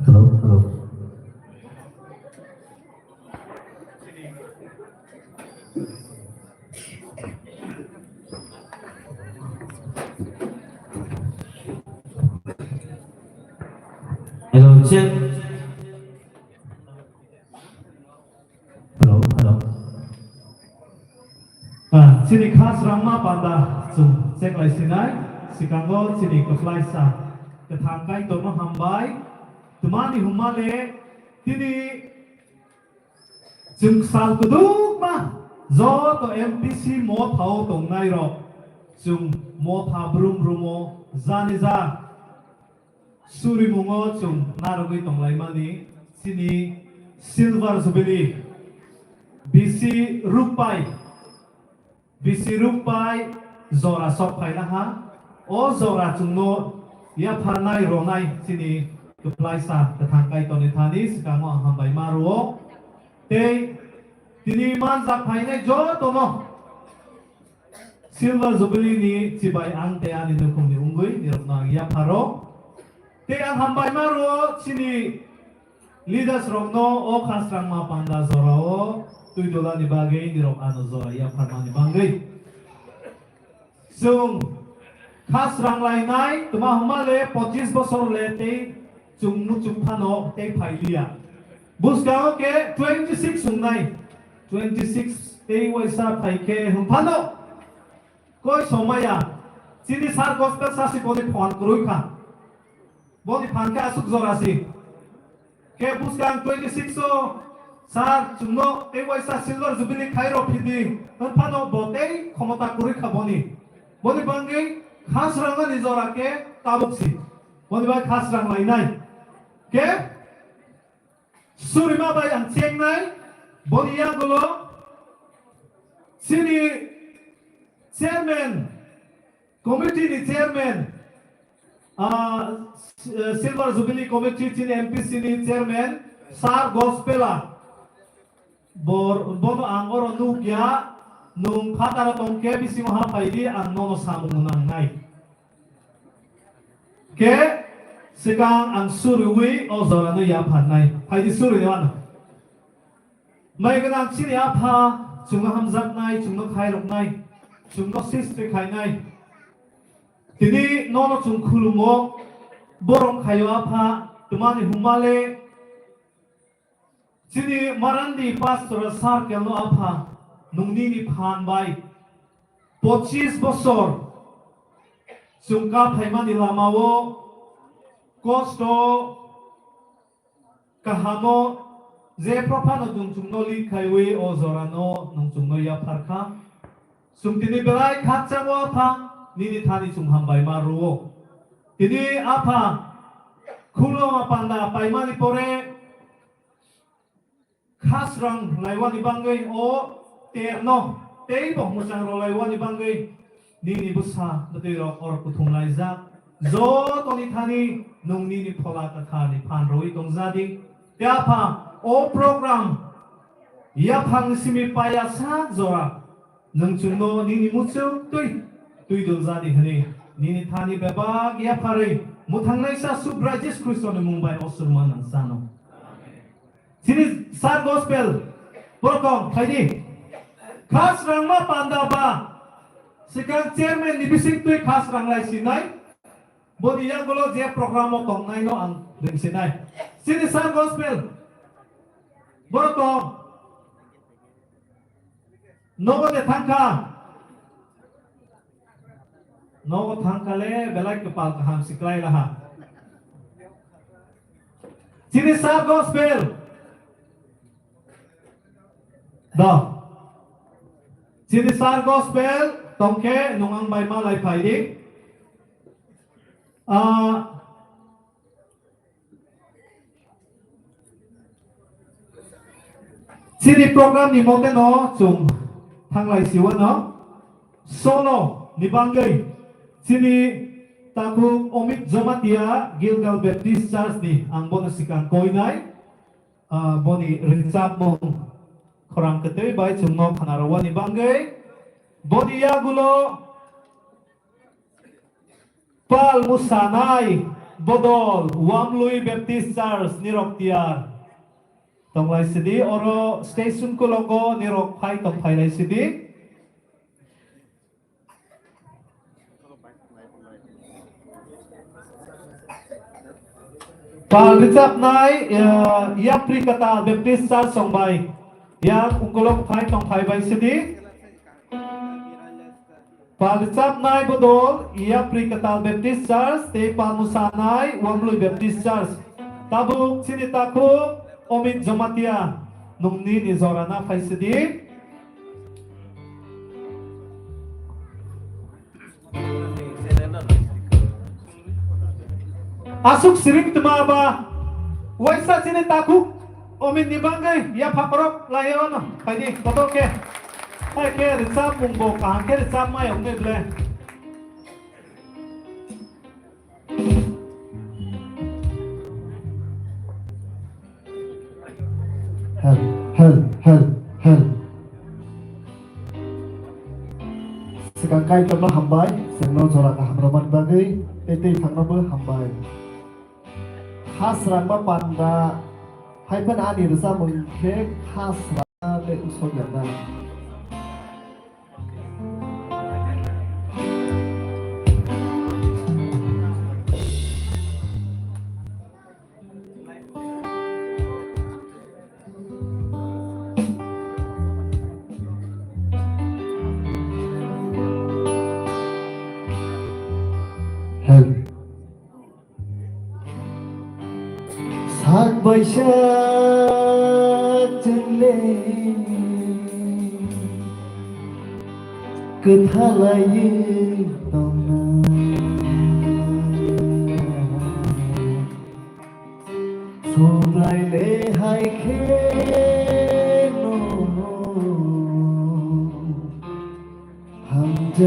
Hello, hello. Hello, check. Hello, hello. Sini khas Rama Panda zum check lai sinai sikango sini ko fly sa ke thangkai to no hambai tumani humale tini zum sal kuduk ma zo to MPC mo thau tong nai ro zum mo tha brum brumo zaniza suri mungo zum narugui tong lai mani sini silver zubili Bisi Rukphai zora Rukphai na ha o zora chungno ya phanai ronai sini tuplai sa tathangkai to ni thani sikamo hambai maruo te tini man jak phai ne jo to no silver jubilee ni chibai ang te ani nukhum ni ungui ni rokna ya pharo te ang hambai maruo sini leaders rokno o khasrang ma panda zora o tui dola ni bagai ni rok ano zora ya pharma ni bangai sung khas rang lai nai tuma humale 25 bosor le te chung nu chung phano te phailia busgao ke 26 sung nai 26 te waisa phai ke hum phano koi somaya sini sar gospel sa si boni phone kroi kha boni phan ka asuk zora si ke busgang 26 so sar chungno te waisa silver jubilee khairo phidi hum phano bote khomota kroi kha boni bangai khas rang ni zora ke tabuksi boni bai khas rang lai nai ke surima bai ang cheng nai boni ya golo sini chairman committee ni chairman silver jubilee committee chini MPC ni chairman sar gospela bono angoro nukya nung khatara tongke bisi maha paidi ang nono samung nang nai ke sikang ang surui o zora no ya phan nai paidi surui wan mai ganang chini apha chunga hamzat nai chunga khairok nai chunga sistri khai nai tini nono chung khulumo borong khayo apha tumani humale chini marandi pastor sar kelno apha nungni ni phan bai 25 bosor sungka phaiman ni lamawo kosto kahamo je profano jungchungno li khaiwe o zorano nungchungno ya pharkha sumtini belai khatchawo pha nini thani sungham bai maruo tini apa khuloma panda paimani pore khasrang laiwani bangai o terno tei bok musang ro laiwani bangai nini busa natiro or puthum laija zo toni thani nungni ni phola ka thani phan roi tongjadi ya pha o program ya phang simi paya sa zora nungchungno nini muchu tui dul jadi hani nini thani bebag ya phare muthang sa subrajis kristo ni mumbai osurman ang sano sini sar gospel prokong khaidi khas rangma panda ba sikang chairman ni bising tui khas ranglai sinai bodi yang golo je program tong nai no ang ring sinai sini sar gospel prokong nogo de thangka nogo thangka le belai kepal kaham siklai laha sini sar gospel da sini sar gospel tongke nungang bai ma lai phai di sini program ni mote no chung thanglai siwa no solo ni bangai sini taku omit zomatia Gilgal Baptist Church ni ang bonus sikang koinai boni rinsap mong korang ketui bai chungno phanarawa ni bangai bodi ya gulo pal musanai bodol wamlui Baptist Church ni roktiar tonglai sidi oro station ko logo ni Rukphai tong phai lai sidi pal rizap nai yapri kata Baptist Church songbai yang ungkolok phai tong phai bai sidi pal rizap nai bodol yapri kata Baptist Church te pal musanai wamlui Baptist Church tabuk sini taku omit zomatia nungni ni zorana phai sidi asuk siring tuma ba waisa sini taku omit ni bangai ya kokborok layon phai koto ke hai ke rizap mungbo ka ke rizap mai ong ne ble hel sekarang kai tama hambai sengno jora ka hamroman bagai tete thangno hambai khas rangma panda hai pan ani rasa mung ke khas rangma le usol yana sak baisha chale kethalai tona sobrai le hai khe no hamja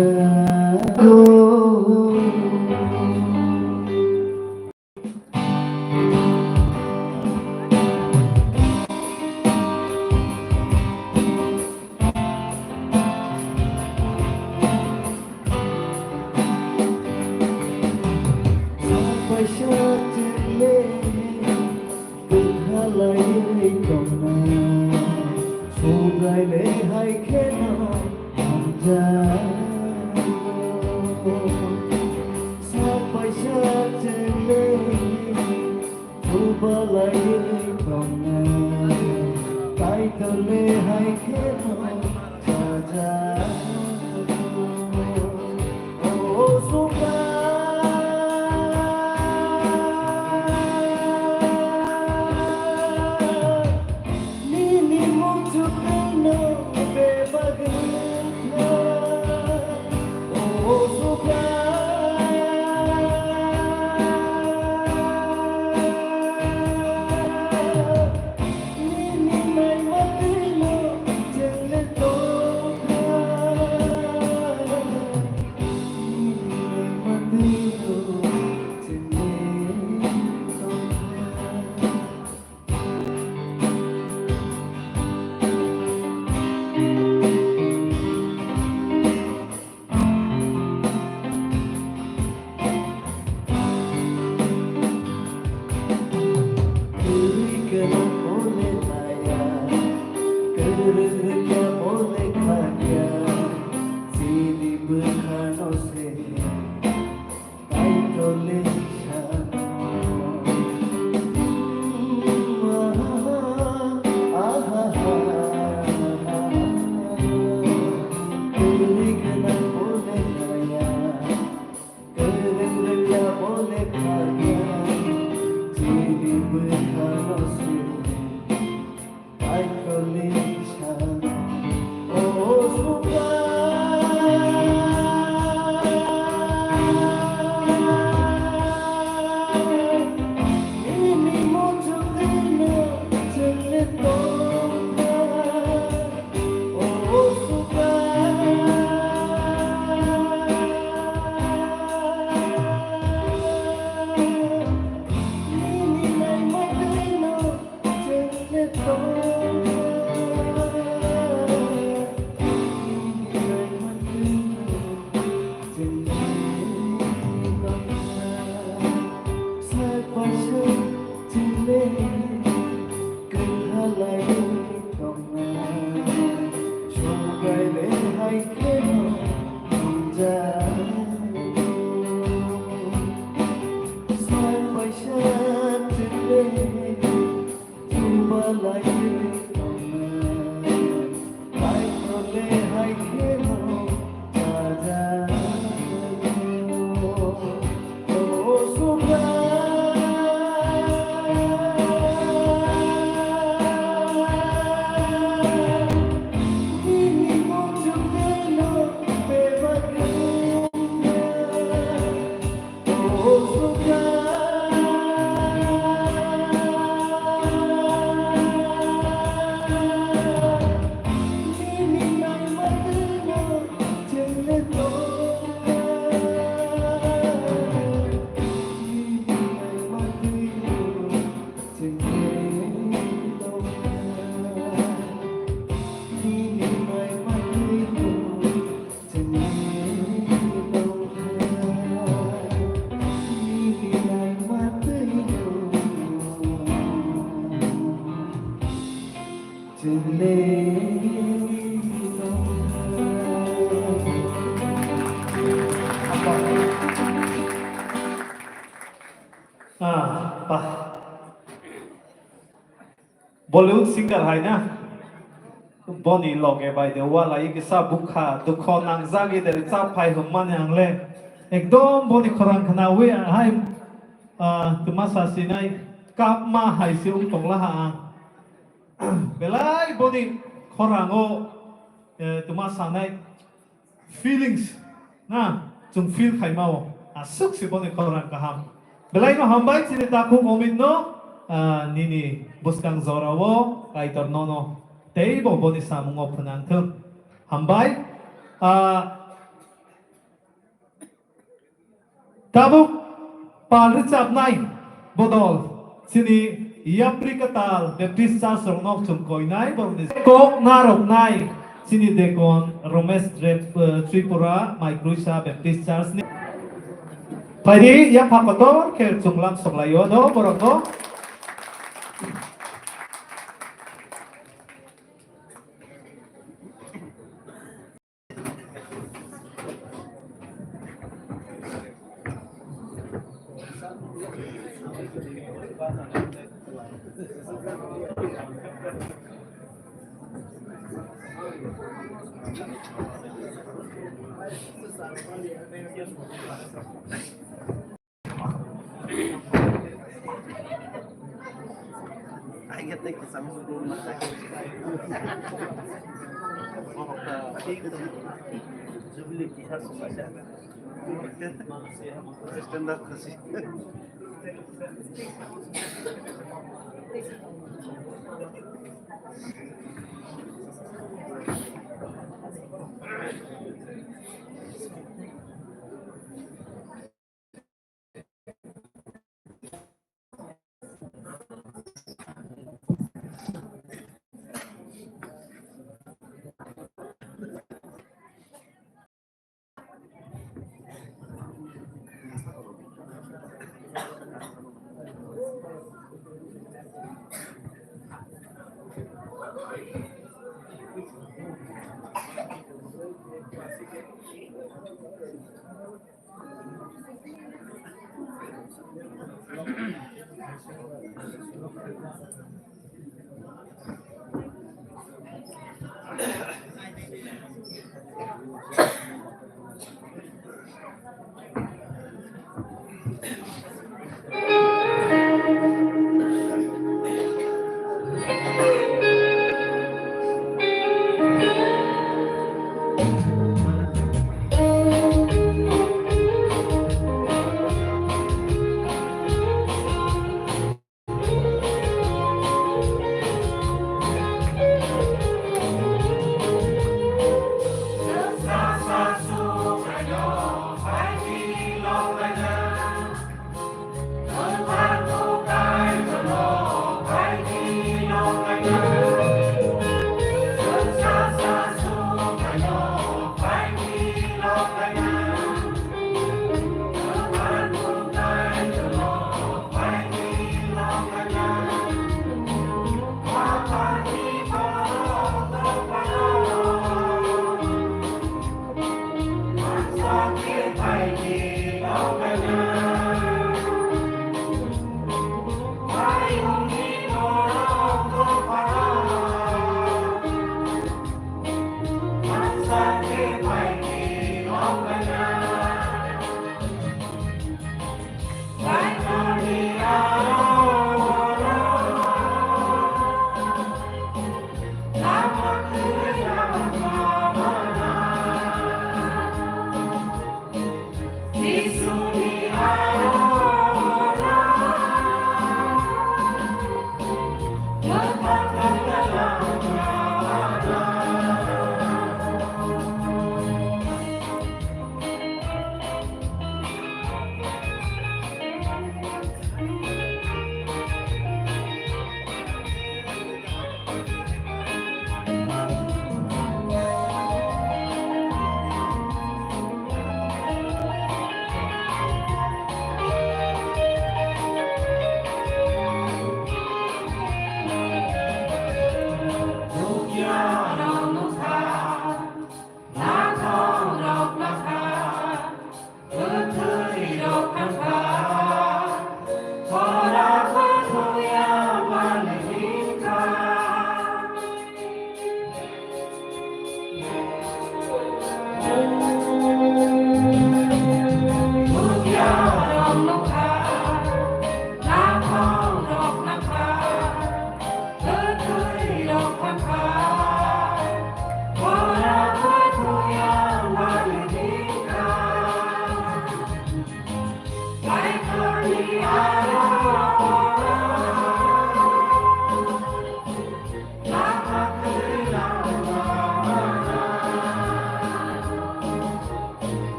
ปะบอลลูนซิงเกิลไฮนะบอนี่หลอกเอไปเดี๋ยวว่าอะไรก็ซาบุกขาตุกคนนั่งซากีเดี๋ยวซาไปหุ่มมันอย่างเล่เอกดอมบอนี่ครังขนาดวิ่งให้ตุมาสาสินัยกลับมาให้สิอุ้งตรงละหางเวลาบอนี่ครังโอตุมาสานัย feelings นะจง feel ใครมาสุขสิบอนี่ครังกะฮัมเวลาเราทำไปสิตาคุกอมินโนนี่บุสกังจอร์วอไอตอร์โนโนเตยบบนิสามุงอพนันทึมทำไปตาบุกปาลิจับไนบดอลสินียับริกตาลเบปิสซาสรงนกจุมคอยไนบนิสโกนารกไนสินีเดกอนโรเมสเทรปทริปุระไมครูชาเบปิสซาสนีไปดียังพักก็ต้องเคลื่อนจุงลังส่งลายโยโดบรอกโตI get take some of the massage. Jubilate has some massage. Stand up,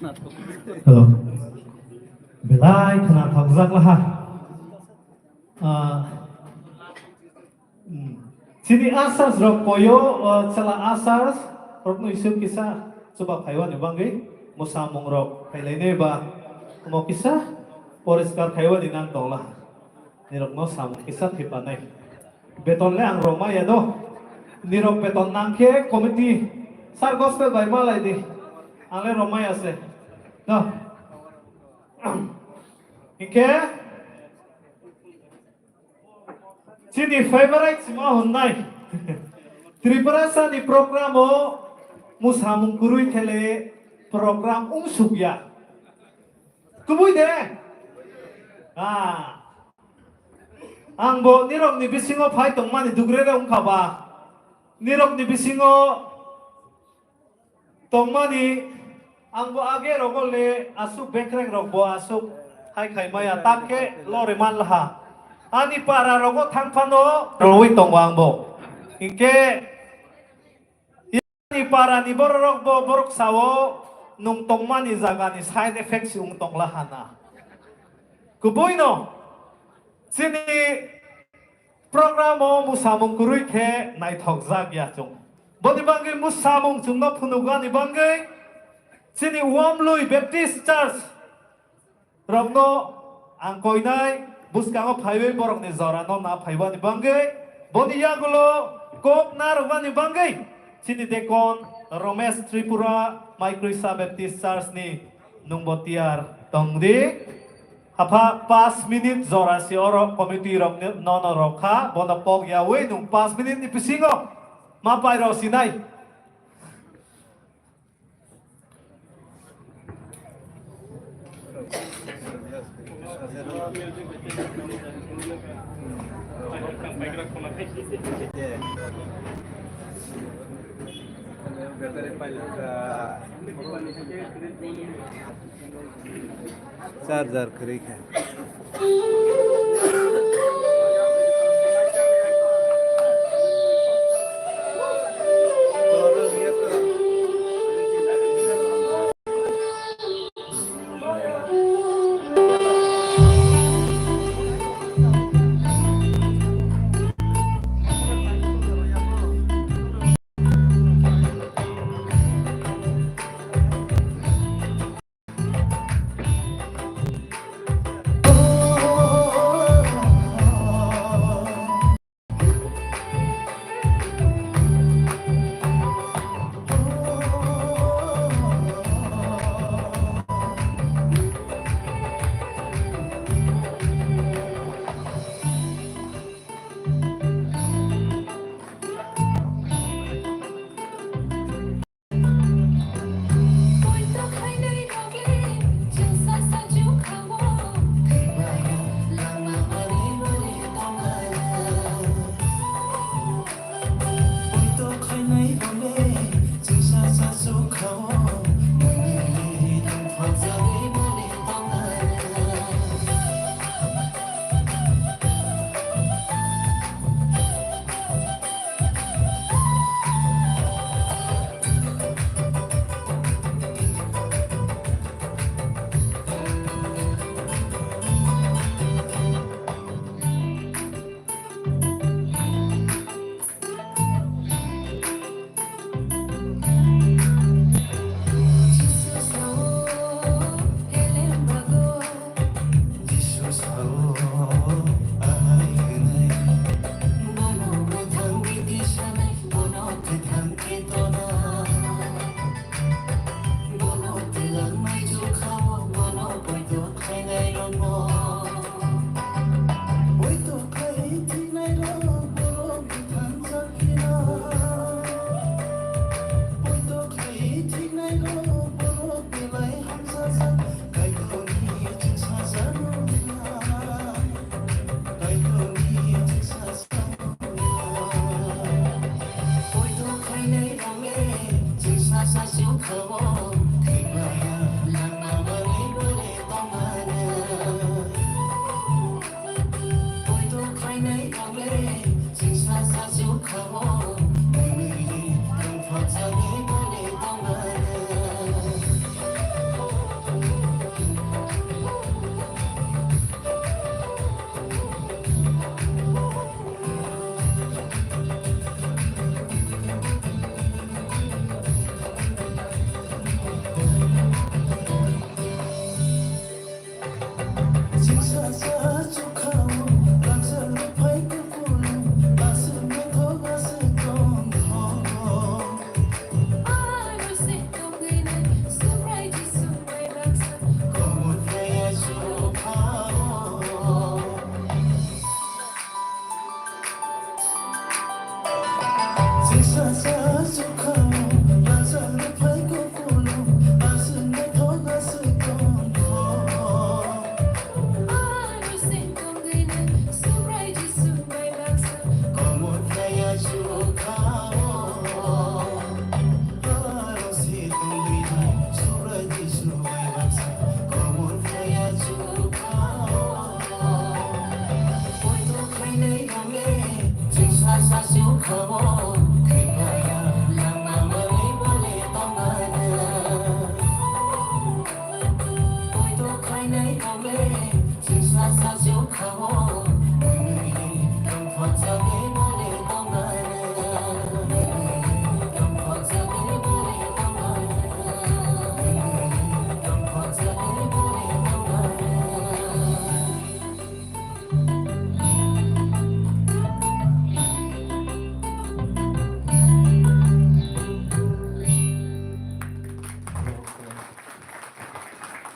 Hello. Belai kena thakzak lah. Sini asas rok koyo cela asas rok no isu kisah coba kaiwan ibang gay musamung rok kailene ba mo kisah poriskar kaiwan inang tong lah. Nirok no samung kisah hipanay. Beton le ang Roma ya do. Nirok beton nangke komiti sar gospel Bible ay di. Ale Roma ya se. No. Ike sini favorite semua hundai. Triparasa di programo musamung kurui kele program sugya. Kumui deh. Ang bo nirok ni bisingo phai tongmani dugrere khaba. Nirok ni bisingo tongmani ang bo age rogole asuk bekreng rog bo asuk hai khai maya takke lore man laha. Ani para rogo thangphano rowi tongwang bo. Inke ni para ni borok bo borok sawo nung tongmani jaga ni side effects yung tong lahana. Kuboino sini programo musamung kurui ke nai thokjak ya chung. Boni bangai musamung chungno phunuga ni bangai sini Wamlui Baptist Church romno angkoinai buskango phaiwe borok ni zorano na phaiwa ni bangai boni yagulo kok na rogwa ni bangai sini dekon Romesh Tripura Microisa Baptist Church ni nungbotiar tongdi apa 5 minit zora si oro komiti rok nono rokha bona pog ya we nung 5 minit ni pisingo mapai ro sinai charger करी है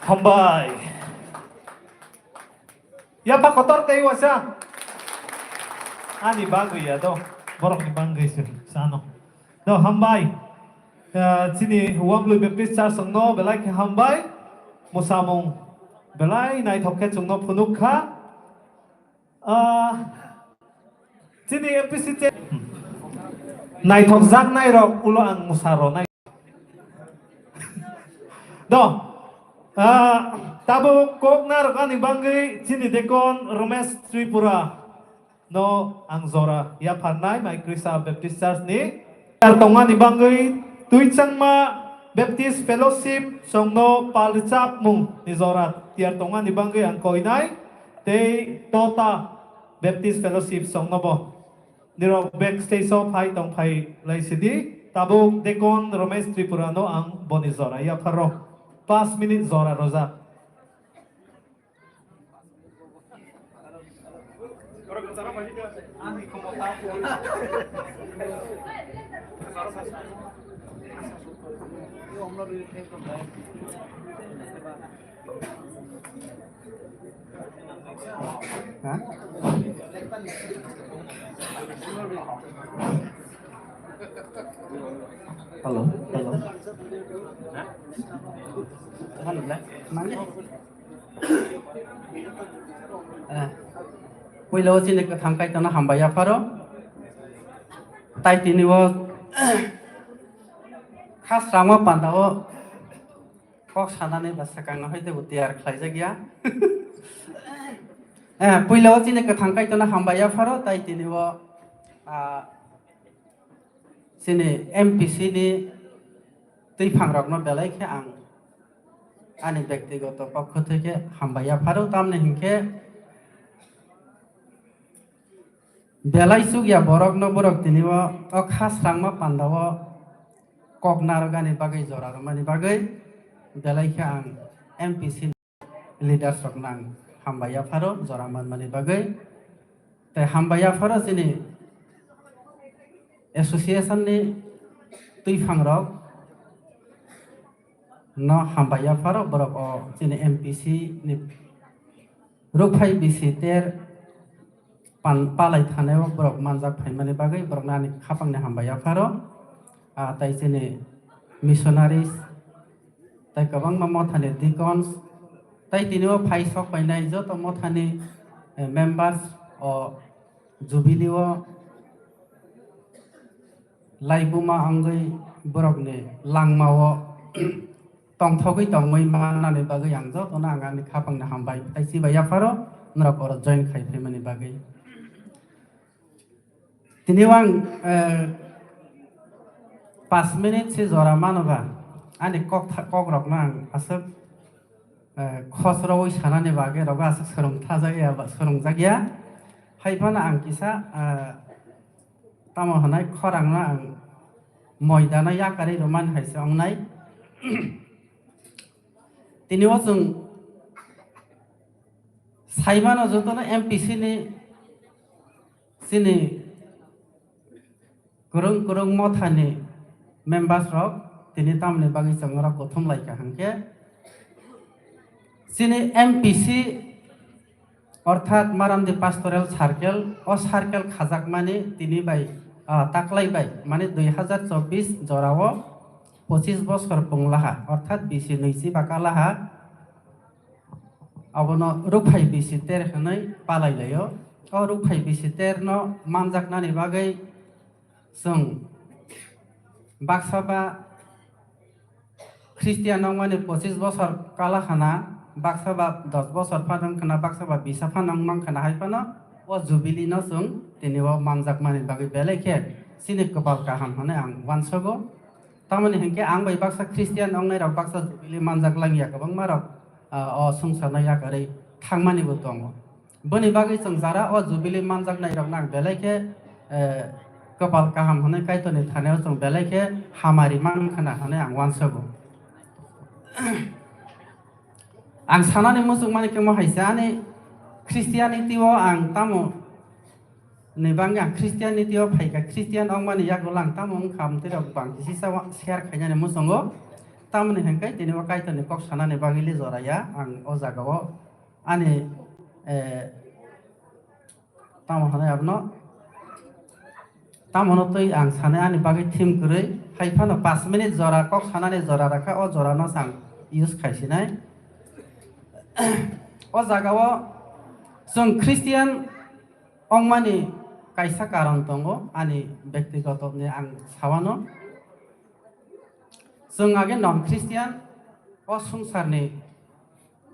Hambai. Ya pak kotor kayu wasa. Ani bagu ya do. Borok ni banggai sih. Sano. Do hambai. Sini uang lu baptis char sengno belai ke hambai. Musamong belai nai thokket sengno punukha. Sini episode nai thok zak nai rok ulo ang musaro nai. Do. Tabu kok nar kan banggai sini dekon Romes Tripura no angzora ya panai mai Krista Baptist Church ni tongan banggai tuicang ma Baptist Fellowship songno palcap mung ni zorat tiar tongan banggai ang koinai te tota Baptist Fellowship songno bo niro backstage of pai tong pai lai sidi tabu dekon Romes Tripura no ang bonizora ya paro 5 minit zora roza Halo, halo. Halo, mana? Pulau sini ke tangkai tanah hamba ya paro. Tai tini wo khas rama Panda wo kok sana nih bahasa kang nahi tu tiar kelai jagia. Pulau sini ke tangkai tanah hamba ya paro. Tai tini wo sini MPC ni tui pangrok no belai ke ang ani ব্যক্তিগত পক্ষ থেকে হাম্বাইয়া ফারো তামনে হিংকে বেলাই সুগিয়া বরক ন বরক তিনিব অ খাস রাংমা পান্দাও cock নারগানি বাগৈ জরারমানি বাগৈ বেলাইকে আং MPC leader সকনাং হাম্বাইয়া Faro জরামান মানি বাগৈ তে হাম্বাইয়া ফারো সিনি एसोसिएशन नि tui pangrok no hambaya faro borok o sini MPC ni Rukphai Bisi ter palai thaneo borok manjak phaimani bagai borok nani khapangni hambaya faro tai sini missionaries tai kabang ma mothani deacons tai tinio phai sok painai joto mothani members o jubileo laibuma anggai borok ni langmao tong thogui tong moi manani bagai angjo tona angani khapang na hambai tai si baya faro nrak or join khai phemani bagai tiniwang 5 minit se jora manoba ani kok rok nang asuk khosroi sanani bagai roga asuk sorong thajaya ba sorong jagya haibana angkisa tamo hanai khorang na ang moidana yakari roman haise ongnai tini wasung saibano jotona MPC ni sini kurung mothani members rok tini tamni bagi sangra kothom laika hangke sini MPC অর্থাৎ মারান্দি পাস্টোরাল circle ও circle খাজাক মানে তিনি by তাকলাই by মানে 2024 জরাও 25 বছর পংলাহা অর্থাৎ BC নৈসি বাকালাহা আবনো রুকফাই BC তের হनै পালাইলাयो ও রুকফাই BC তের ন মানজাকনানি বাগै जों বাক্সাবা খ্রিস্টিয়ান মানে 25 বছর কালাখানা বাক্সাবা 10 বছর ফাদং খানা বাক্সাবা বিসা ফানং নং খানা হাইপানো ও জুবিলি ন जों তিনিও মানজাক মানে বাগै বেলেखे সিনি কপাল কাহাম হনে আং ওয়ানসগো তামানে হেंके आं बै बाक्सा ख्रिस्टियान अंगनाय रक बाक्सा जुबिलि मानजाक लांगिया गोबां मारक अ संसारनाय याकरै थांमानिबो दङ बनि बागै जों जारा अ जुबिलि मानजाकनाय रक नां बेलेखे कपाल काहाम हने कायतनि थानायाव जों बेलेखे हामारि मान खाना हने आं वानसगो आं सानानि मोसुक माने के हायसानि ख्रिस्टियानिटी ओ आं तामो नेबांग आं ख्रिस्टियानिटी ओ फायका ख्रिस्टियान अंग माने यागो लां तामो खाम तेरक बां सिसा share खायनानि मोसंगो tamani hengkai tini wa kaitor ni kok sana ni bagili zoraya ang o jaga o ani tamo hane abno tamono tui ang sana ani bagi thim kurui haifano 5 minute jora kok sana ni jora rakha o jora no sang use khaisinai o jaga o jong Christian ongmani kaisa karon tongo ani ব্যক্তিগত ni ang sawano jong age non Christian o sungsarni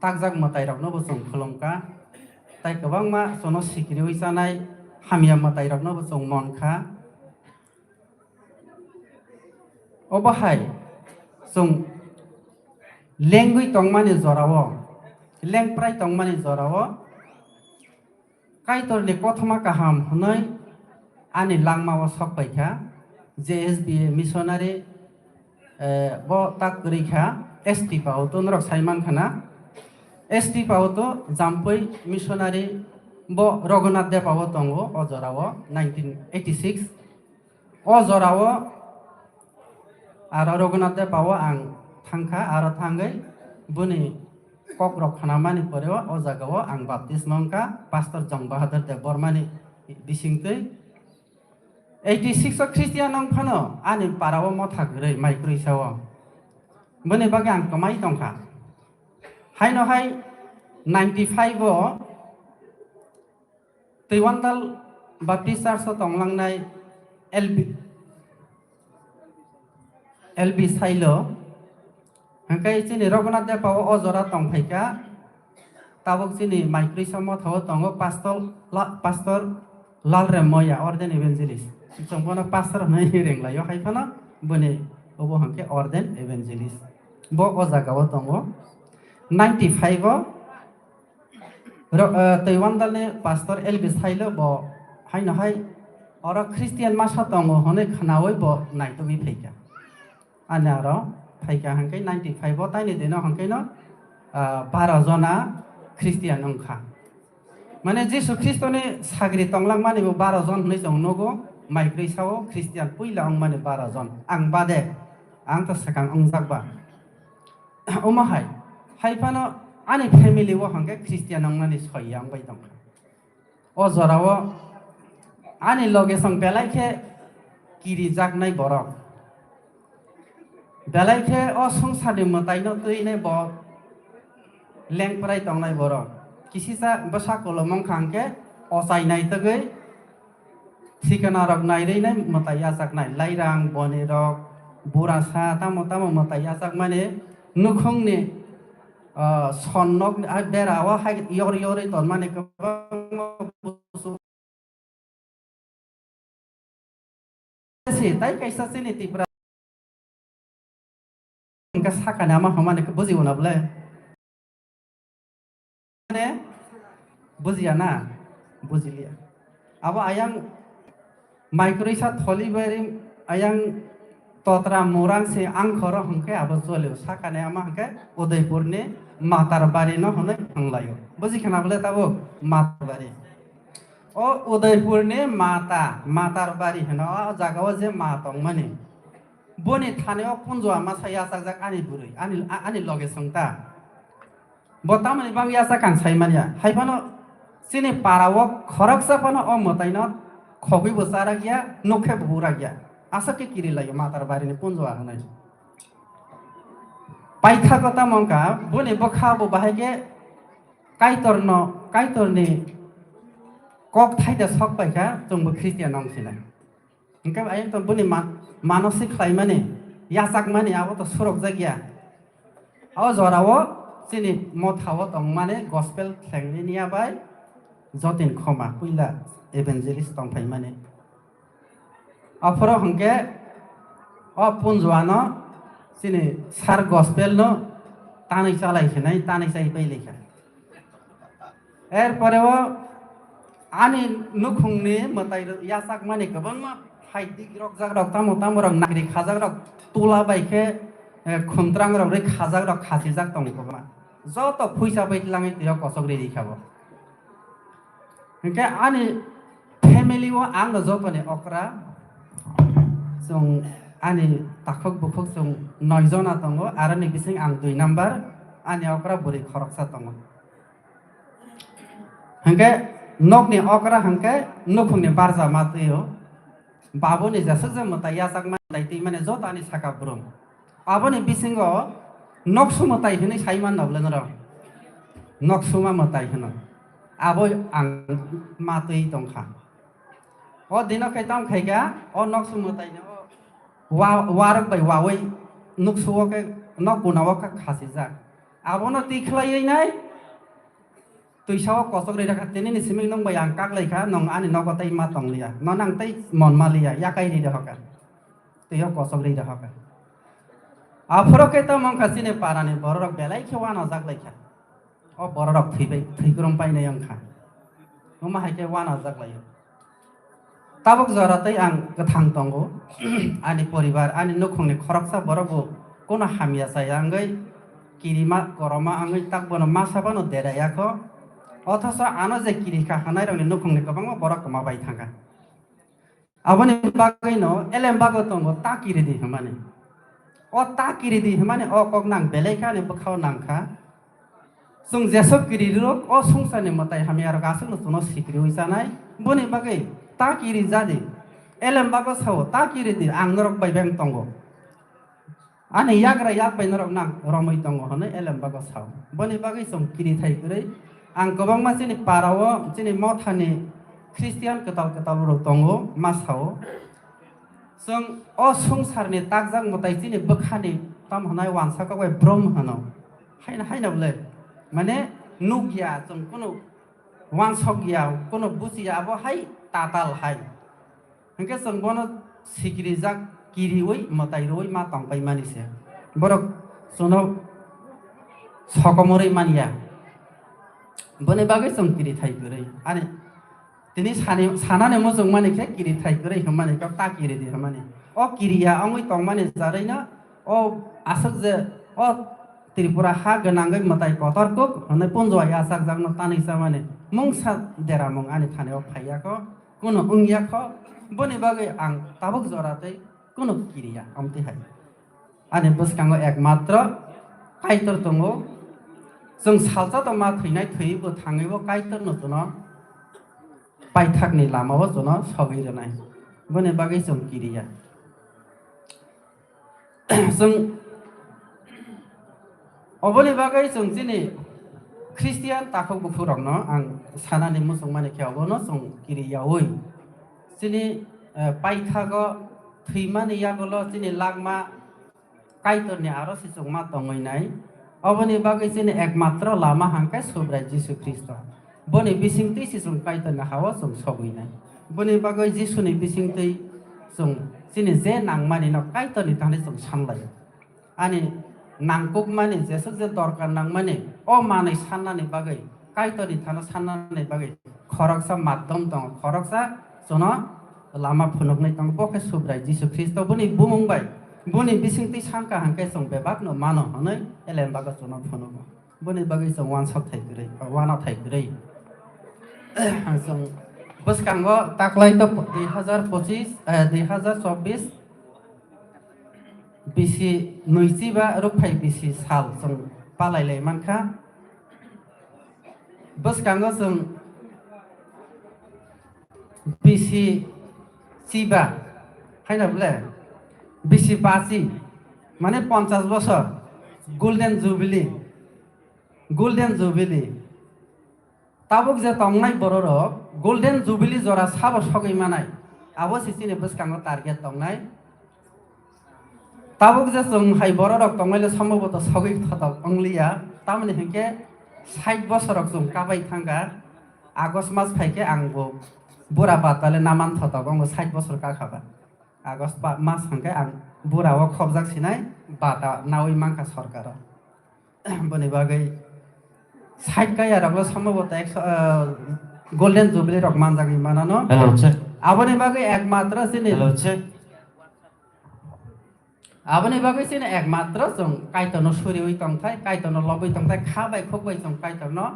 takjak matai rok no bo jong khulumka tai kwbangma sono sikri oi janai hamia matai rok no bo jong monkha obahai jong lengui tongmani jorao lengprai tongmani jorao kaitor ni kothoma kaham hunai ani langma o sokpaikha JSB missionary bo takgrikha ST pauto norok saiman khana ST pauto jampoi missionary bo Raghunath Depawo tongo o jorao 1986 o jorao aro Raghunath Depawo ang thangkha aro thangai buni kokborok khanamani poreo o jagao ang baptism ongka pastor Jong Bahadur Dev Bormani bisingtui 86 o Christian ong phano ani parao motha grei micro isao buni bagi ang kamai tongkha haino hai 95 o Tiwandal Baptist Church o tonglangnai LB Sailo hangkai chini Raghunath Depawo o jora tongphaika tabok chini micro isamo thawo tongo pastor Lal Remoya orden evangelist chongpono pastor nai renglayo haifano buni obo hangke orden evangelist bo o jagao tongo 95 o Tiwandal ni pastor LB Sailo bo haino hai oro Christian masa tongo hone khanawoi bo naitobi phaika ani aro phaika hangkai 95 o taini dino hangkai no 12 jona Christian ongkha mane Jesu Kristo ni sagri tonglang mani bo 12 jon hnai jong nogo micro isao Christian puila ong mani 12 jon ang bade ang to sakang ongjak ba omahai haifano ani family wo hangke Christian ong mani soyang bai tongkha o jorao ani loge song belaikhe kiri jaknai borok belaikhe o sungsari matai no tui nei bo lengprai tongnai borok kisisa basa kolomong khangke osai nai tagei thikana rok nai rei nai matai ajak nai lairang bone rok burasa tamo matai ajak mane nukhong ni sonnok berawa hai yor ton mane kabang si tai kaisa sini tipra ka sakana ma hamane ka buji una bole ne bujiya na bujilia abo ayang microisa tholi bari ayang totra morang se angkhoro hangke abo chole sakane ama hangke Udaipur ni Matarbari no hone hanglayo buji khana bole tabo Matarbari o Udaipur ni Matarbari hena o jagao je matong mani boni thaneo punjwa masaya sajak ani burui ani loge songta botamani bangya sakang saimania haifano sini parawo khoroksa pano o motaino khogui bosaragya nokhe buragya asake kirilayo Matarbari ni punjwa hanai paitha kota mongka boni bokha bo bahage kaitorni kok thaida sok paika jongbo Christian ongsinai hingkai ayang to boni मानसिक खाइमाने यासाक माने आबो तो सुरक जागिया आओ जरावो सिनि मथावो तंग माने gospel थेंनि निया bye Jatin खमा पुइला एवेंजेलिस्ट तंग फाइ माने अफरो हंके अ पुंजवानो सिनि सार गॉस्पेल नो तानै चालाइखनाय तानै चाइ पैलेखा एर परेवो आनि नुखुंनि मताइ यासाक माने गोबांमा हाइदिक रक जाग्रक तामो रक नागरिक खाजाग्रक तोला बाइखे खुमत्रांग रक रे खाजाग्रक खासिजाक तंगखोमा जत फैसा बैतलाङै तिर कसक रे दिखाबो हंके आनि फैमिली वो आंग जतने अकरा जों ani takok bukok sung 9 jona tongo aro ni bising ang 2 number ani okra buri khoroksa tongo hangke nok ni okra hangke nokung ni barja matuyo babu ni jasuk je mutai yasak ma daiti mane jot ani saka brum aboni bisingo noksu mutai hini saiman noblen ro noksuma mutai hino abo ang matui tongkha o dino kai tam khaiga o noksu mutai ne warak bai wawai noksuo ke nok bunawa ka khasija abono tikhlai nai tuisaw kosok re rakha teni ni siming nong bayang kak lai kha nong ani nok tai ma tong lia no nang tai mon ma lia ya kai ri hoka tuyo kosok ri hoka afro ke to mong khasine parane borok belai khwa na jak lai kha o borok thigrom pai nei ang kha noma hai ke wa na jak lai tabuk jara tai ang kathang tongo ani poribar ani nokhongni khoroksa borobu kono hamia sayangai kirima koroma angai takbono masabano derayako অথচ আনো যে কিরিকা খানাই রংনি নখংনি গোবাং বরক মাবাই থাকা আবনি বাগাইনো এলেম বাগো তঙ্গো তা কিরি দি হমানে ও তা কিরি দি হমানে ও cock নাং বেলাইখা নি বখাও নাংখা जों जेसब किरि रक ओ संसारनि मताय हामि आरो गासैनो सुनो सिक्रि होइसानाय बनि बागै ता किरि जादि एलेम बागो साव ता किरि दि आं नरक बायबें तंगो आनि याग्रा याग बाय नरक नां रमै तंगो हने एलेम बागो साव बनि बागै जों किरि थाइ गरै आं गोबां मानसिनि पाराव जोंनि मथानि ख्रिस्टियान कताल कताल रक तंगो मासाव जों ओ संसारनि तागजां मताय जोंनि बोखानि ताम हनाय वानसाखौ बाय ब्रह्म हनो हायनाबले माने नुगिया जों कोनो वानसगिया कोनो बुजिया अब हाय ताताल हाय हंके जों बनो सिगिरि जाक किरिवै मताइरoi मा तंबाय मानिसे बरक सुनो सकमरै मानिया बने बागै जों किरि थाइ गरै आरो दिनै सानाने मोजों मानिखे किरि थाइ गरै हमाने का ता किरि दि हमाने ओ किरिया अंगै तंग माने जारैना ओ आसक जे ओ त्रिपुरा हा गनांगै मताय कतरको हनै पन्जवा यासाक जागनो तानैसा माने मुंसा देरा मुं आनि थानायाव फाइयाखो कोनो उंगियाखो बने बागै आं ताबक जरातै कोनो किरिया अमति हाय आनि बसकांगो एकमात्र काइतर दङो जों सालजा त मा थैनाय थैबो थाङैबो काइतर न जनो पाइथाकनि लामाव जनो सगैरनाय बने बागै जों किरिया जों अबनि बागै जों दिनै ख्रिस्टियान ताखौ गुफुरावनो आं सानानि मुसलमानि खेयावबोनो जों किरियावै दिनै पाइथागो थैमानि यागोल दिनै लागमा काइतरनि आरो सिजों मा दङैनाय अबनि बागै दिनै एकमात्र लामा हांकाय सोब्राय जिसु ख्रिस्ट बनि बिसिंतै सिजों काइतरनि हावा जों सगैनाय बनि बागै जिसुनि बिसिंतै जों दिनै जे नांमानि न काइतरनि थाने जों सानलायो आनि नांगुक माने जेसो जे दरकार नां माने ओ माने साननानै बागै काइतरनि थानो साननानै बागै खरकसा माध्यम दं खरकसा जनो लामा फुनकनै दं बके सुब्राय जिसु ख्रिस्ट बनि बुमुंबाय बनि बिसिंतै सानका हांकाय जों बेबाक न मानो हनै एलेम बागो जनो फुनक बनि बागै जों वान सब थाइ गरै वाना थाइ गरै जों बसकांगो ताकलाय त 2024 Bisi nuisiba Rukphai Bisi sal जों पालायलाय मानखा बसकांगो जों Bisi siba हायनाबले Bisi बासी माने 50 বছর गोल्डन जुबिली ताबुक जे तंगनाय बररक गोल्डन जुबिली जरा साबो सगै मानाय आबो सिसिने बसकांगो टारगेट तंगनाय ताबुक जे जों हाय बररक तंगनायले सम्भवत सगै थतक अंगलिया तामने हेके 60 बছरक जों काबाय थांगा आगस्ट मास फाइके आंबो बुरा बाताले नामान थतक आंबो 60 बছर काखाबा आगस्ट मास हांके आं बुराव खबजाक सिनाय बाता नावै मांका सरकार बने बागै 60 का यारगो सम्भवत गोल्डन जुबिली रक मानजागै मानानो हेलो चेक आबने बागै एकमात्र सिने हेलो चेक आबने बागै सिने एकमात्र जों काइतनो सुरिवै तंथाय काइतनो लबै तंथाय खाबाय खोबाय जों काइतनो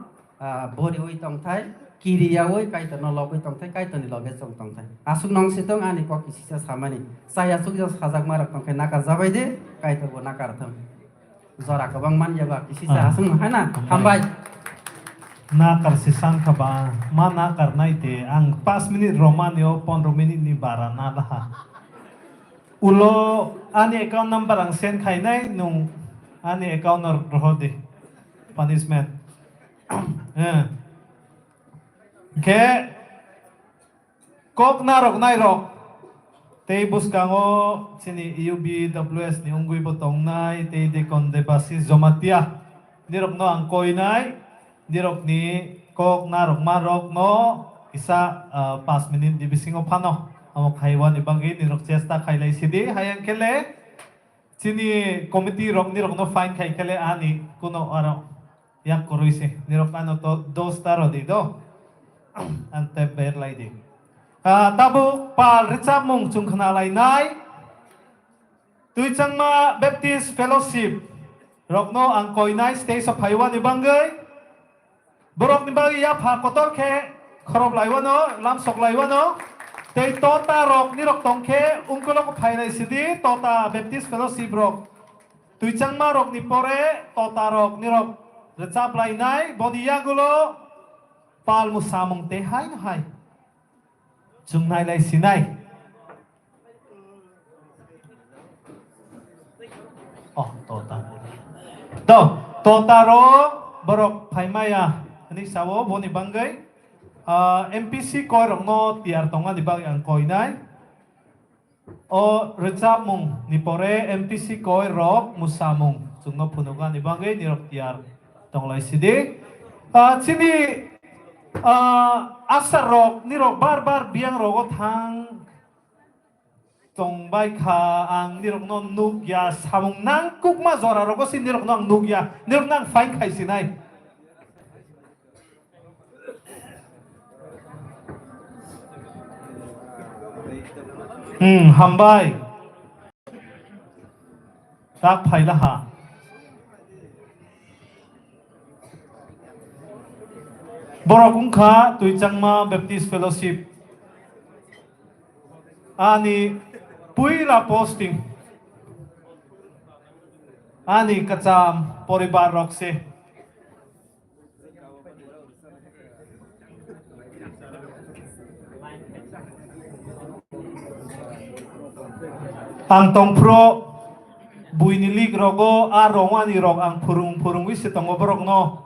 बोरिवै तंथाय kiriyawi kaito no logoi tongthai kaito ni loge chong tongthai asuk nong sitong ani ko kisisa samani sai asuk jo sajak marak tongthai nakar jabai de kaito bo nakar thang jora kabang man jaba kisisa asuk hana hambai nakar si sang kaba ma nakar nai te ang 5 minit romanio 15 minit ni bara na lah ulo ani account number ang send khai nai nung ani account rohode punishment ke kok narok nai rok te buskango sini UBWS ni ungui botong nai te de konde basis zomatia nirok no ang koi nai nirok ni kok narok marok no isa 5 minit di bisingo pano amo khaiwan ibangi nirok chesta khailai sidi hayang kele sini committee rok nirok no fine khai kele ani kuno aro yak koroise nirok ano to dos taro di do ante ber lai di tabu pal richa mung chung khana lai nai tui changma baptist fellowship rokno ang koi nai stage of haiwan ibangai borok ni bagi ya pha kotor khe khorob lai wano lam sok lai wano tei tota rok ni rok tong khe ungkolok phai nai sidi tota baptist fellowship rok tui changma rok ni pore tota rok ni rok richa lai nai bodiya gulo pal musamung te hai no hai chung nai lai sinai oh tota ro borok phai maya ani sawo boni bangai MPC koi rong no tiar tonga di bang ang koi nai o richa mung ni pore MPC koi rok musamung chung no punuga ni bangai ni rok tiar tong lai sidi sini asar rok ni rok bar biang rogo thang tong bai kha ang ni rok no nugya samung nang kukma zora rogo sin ni rok no ang nugya ni rok nang fine khai sinai hambai tak phai la ha borok ungkha tui changma baptist fellowship ani puira posting ani kacham poribar rok se ang tong pro buinilik rogo arongani rok ang purung wis tong borok no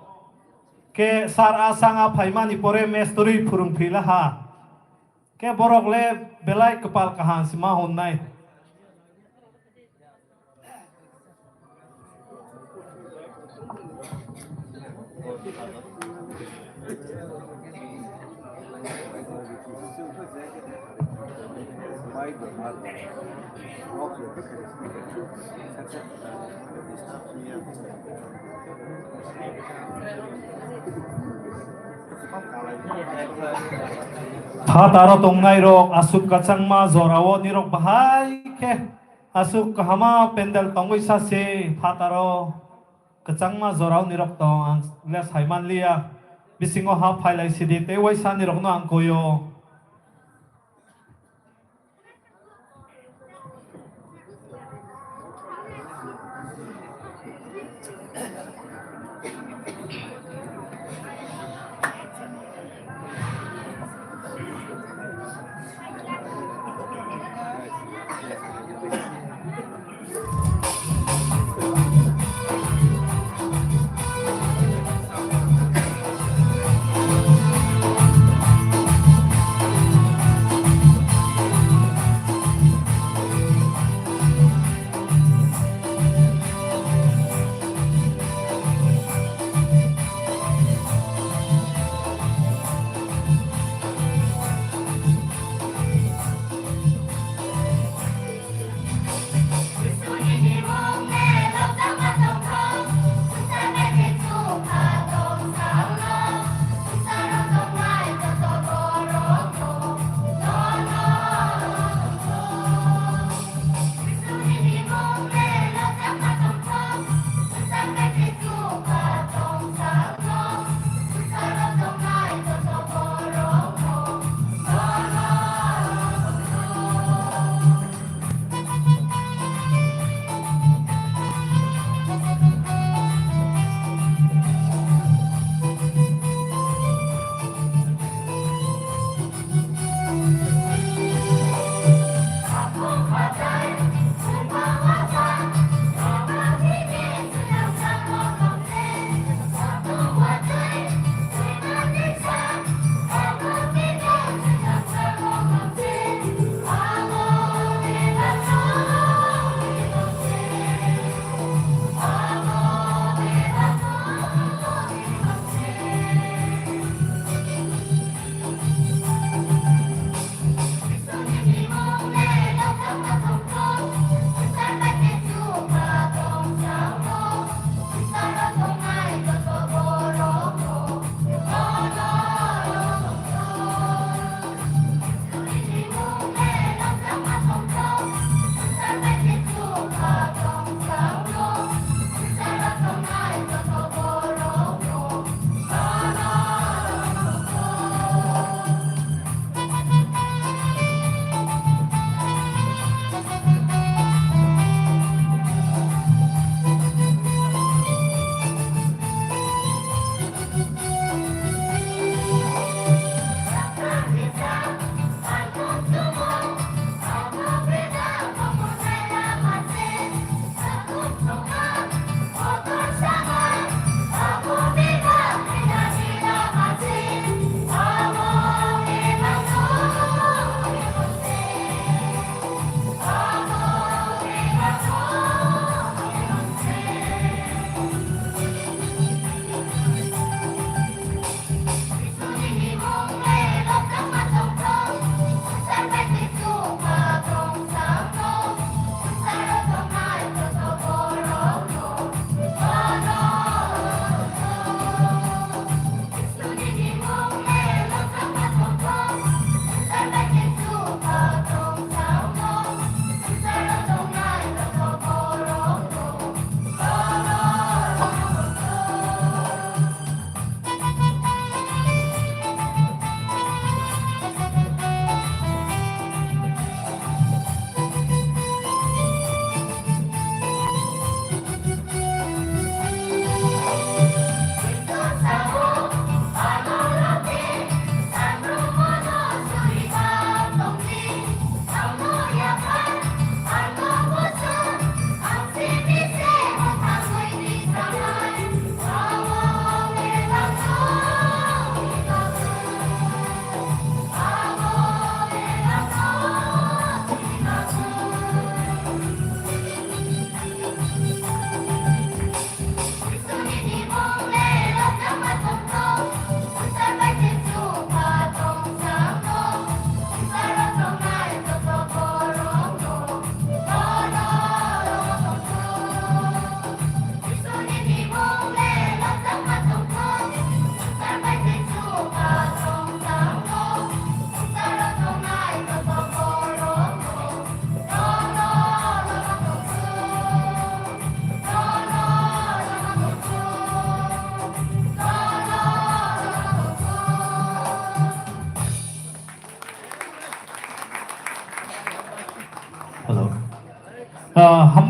ke sar asanga phaimani pore mestori phurung phila ha ke borok le belai kepal kahan sima honnai Taro tongnai rok asuk kachangma zorawo nirok bahai ke asuk kahama pendel tongoi sase taro kachangma zorawo nirok tong ang les haiman lia bisingo ha phailai sidi te waisa nirok no ang koyo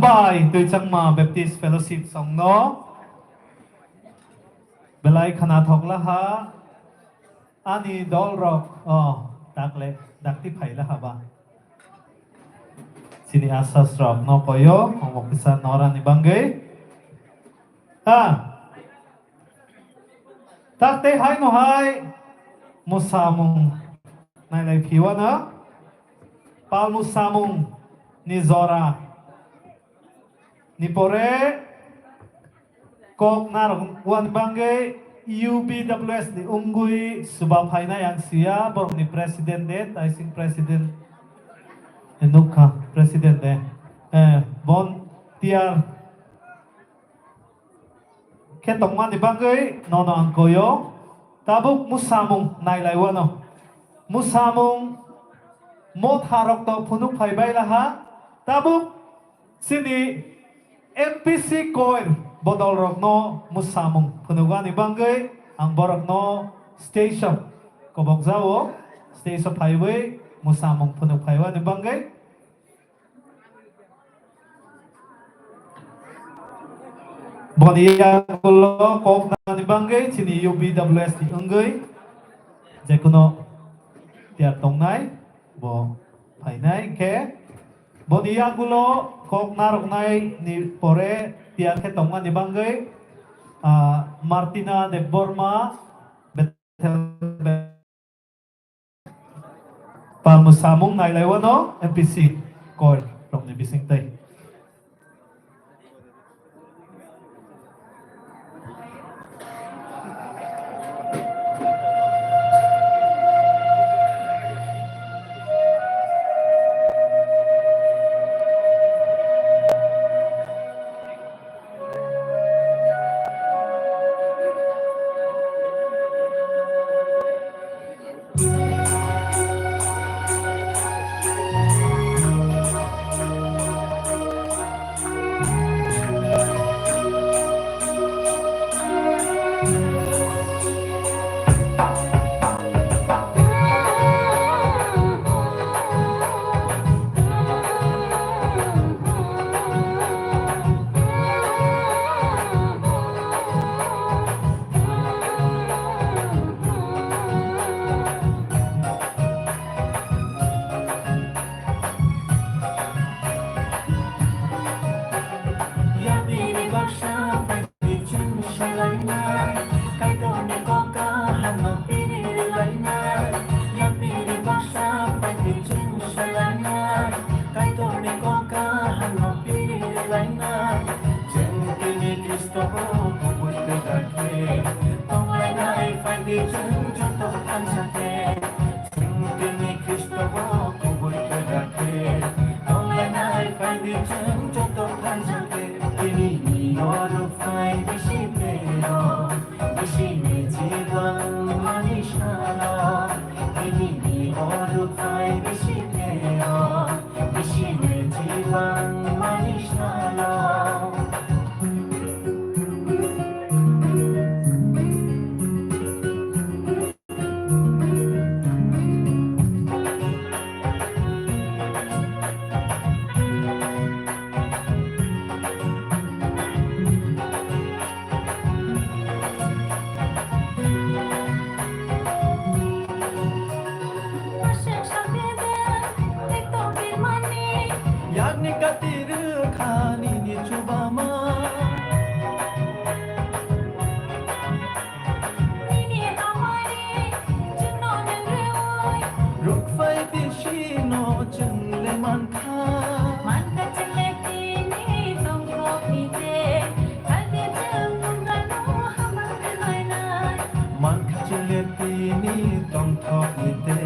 Rukphai tôi chẳng mà Baptist Fellowship song nó belai khana thok la ha ani dol rock dak ti phai la ha ba sini asas rock no koyo ongok bisa nora ni bangge ha tak te hai no hai musamung nai lai phiwa na pal musamung ni zora ni pore kok narong wan bangge UBWS ni unggui subah phaina yang sia borok ni presiden de I think presiden enukha presiden de bon tiar ketongman ni bangge nono angkoyo tabuk musamung nai lai wano musamung mot harok to phunuk phai bai laha tabuk sini MPC coil bodol rok no musamung phunugan ibangge ang borok no station kobok jawo station highway musamung phunuk phaiwa ibangge boniya kulo kok na ibangge sini UBWS di enggai jekuno tiar tongnai bo phainai ke boniya kulo kok narok nai ni pore tiar ke tonga ni bangge Martina de Borma pamusamung nai lewano MPC koi rong ni bising tay Rukphai Bisi no chừng le man kha man ka chile tini tong ko pite hai de chang nong ga no hamar ke nai nai man ka chile tini tong ko pite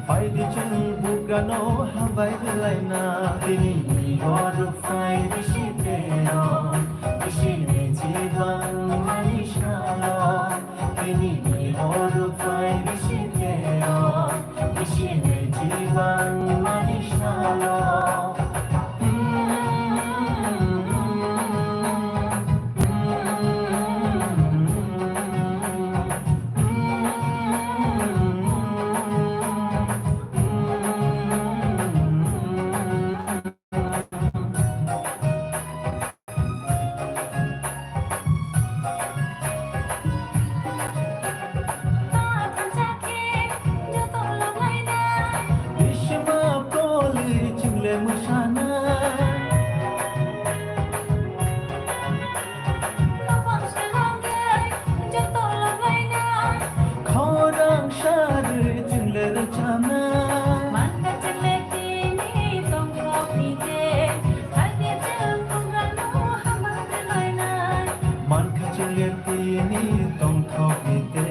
hai de chang bu ga no hambai lai na tini o Rukphai Bisi te no Bisi ne jivan manisha lo tini o Rukphai Bisi te no Bisi ne jivan manisha lo tini tongthokite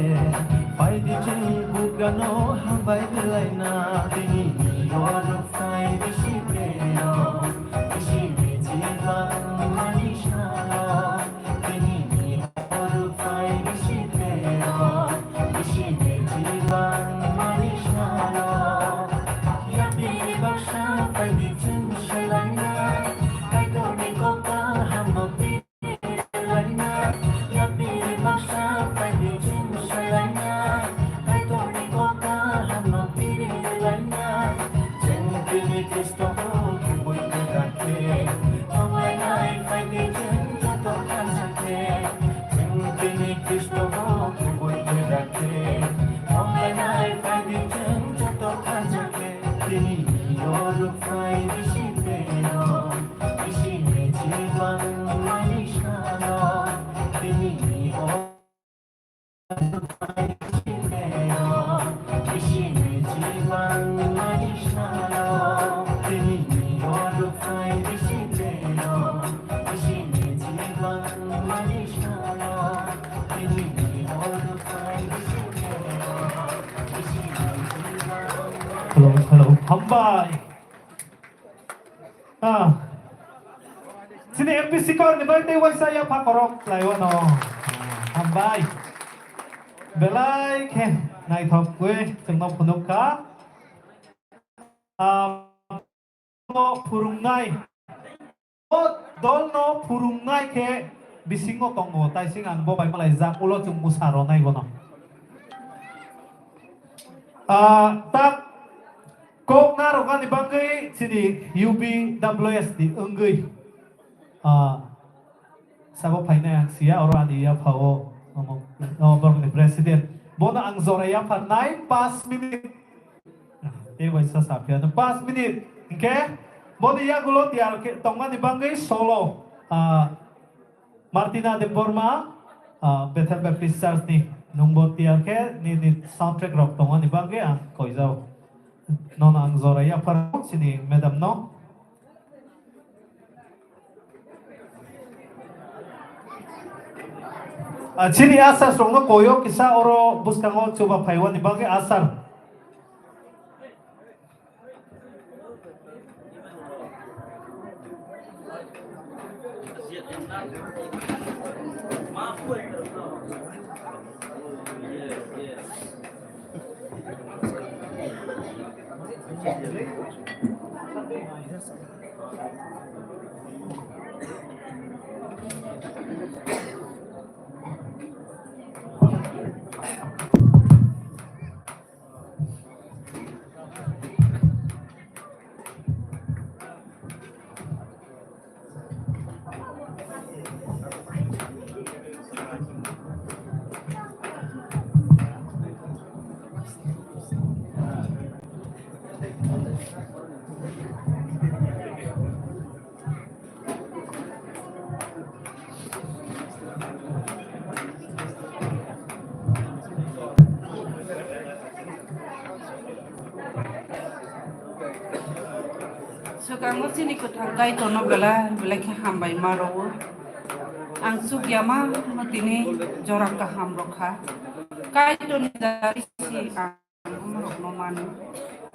paidi chung bugano hambai belaina tini Rukphai Bisi preno Bisi jivan manishano tini Rukphai Bisi preno Bisi jivan manishano yapi baksha paidi chung selaina kaito ni kota hamoti Rukphai Bisi preno Bisi jivan manishano tini Rukphai Bisi preno Bisi jivan manishano tini Rukphai Bisi preno Bisi jivan manishano tini Rukphai Bisi preno Bisi jivan hello hambai sini MPC ko ni birthday wa saya pakorok laiwa no hambai belai ke nai thok kwe chungno phunuk ka no phurungnai o dol no phurungnai ke bisingo tongo tai sing ang bo bai malai jak ulo chung musaro nai bono tak kok na rokan ni bangkai sini UBWS di enggui sabo paina yang sia orang dia pao nomor ni presiden bona ang zora ya panai 5 minit ini wajah sapia 5 minit oke bona ya gulo tiar ke tongan ni bangkai solo Martina de Borma Bethel Baptist Church ni nungbo tiar ke ni soundtrack rock tongan ni bangkai ang koi jauh non ang zora ya par sini madam no sini asar songno koyo kisa oro buskango coba paiwan dibagai asar Sekarang sini ku tangkai tono bela ke hambai maro ang sugyama matini jorak ka hamrokha kai ton dari si ang amrok no manu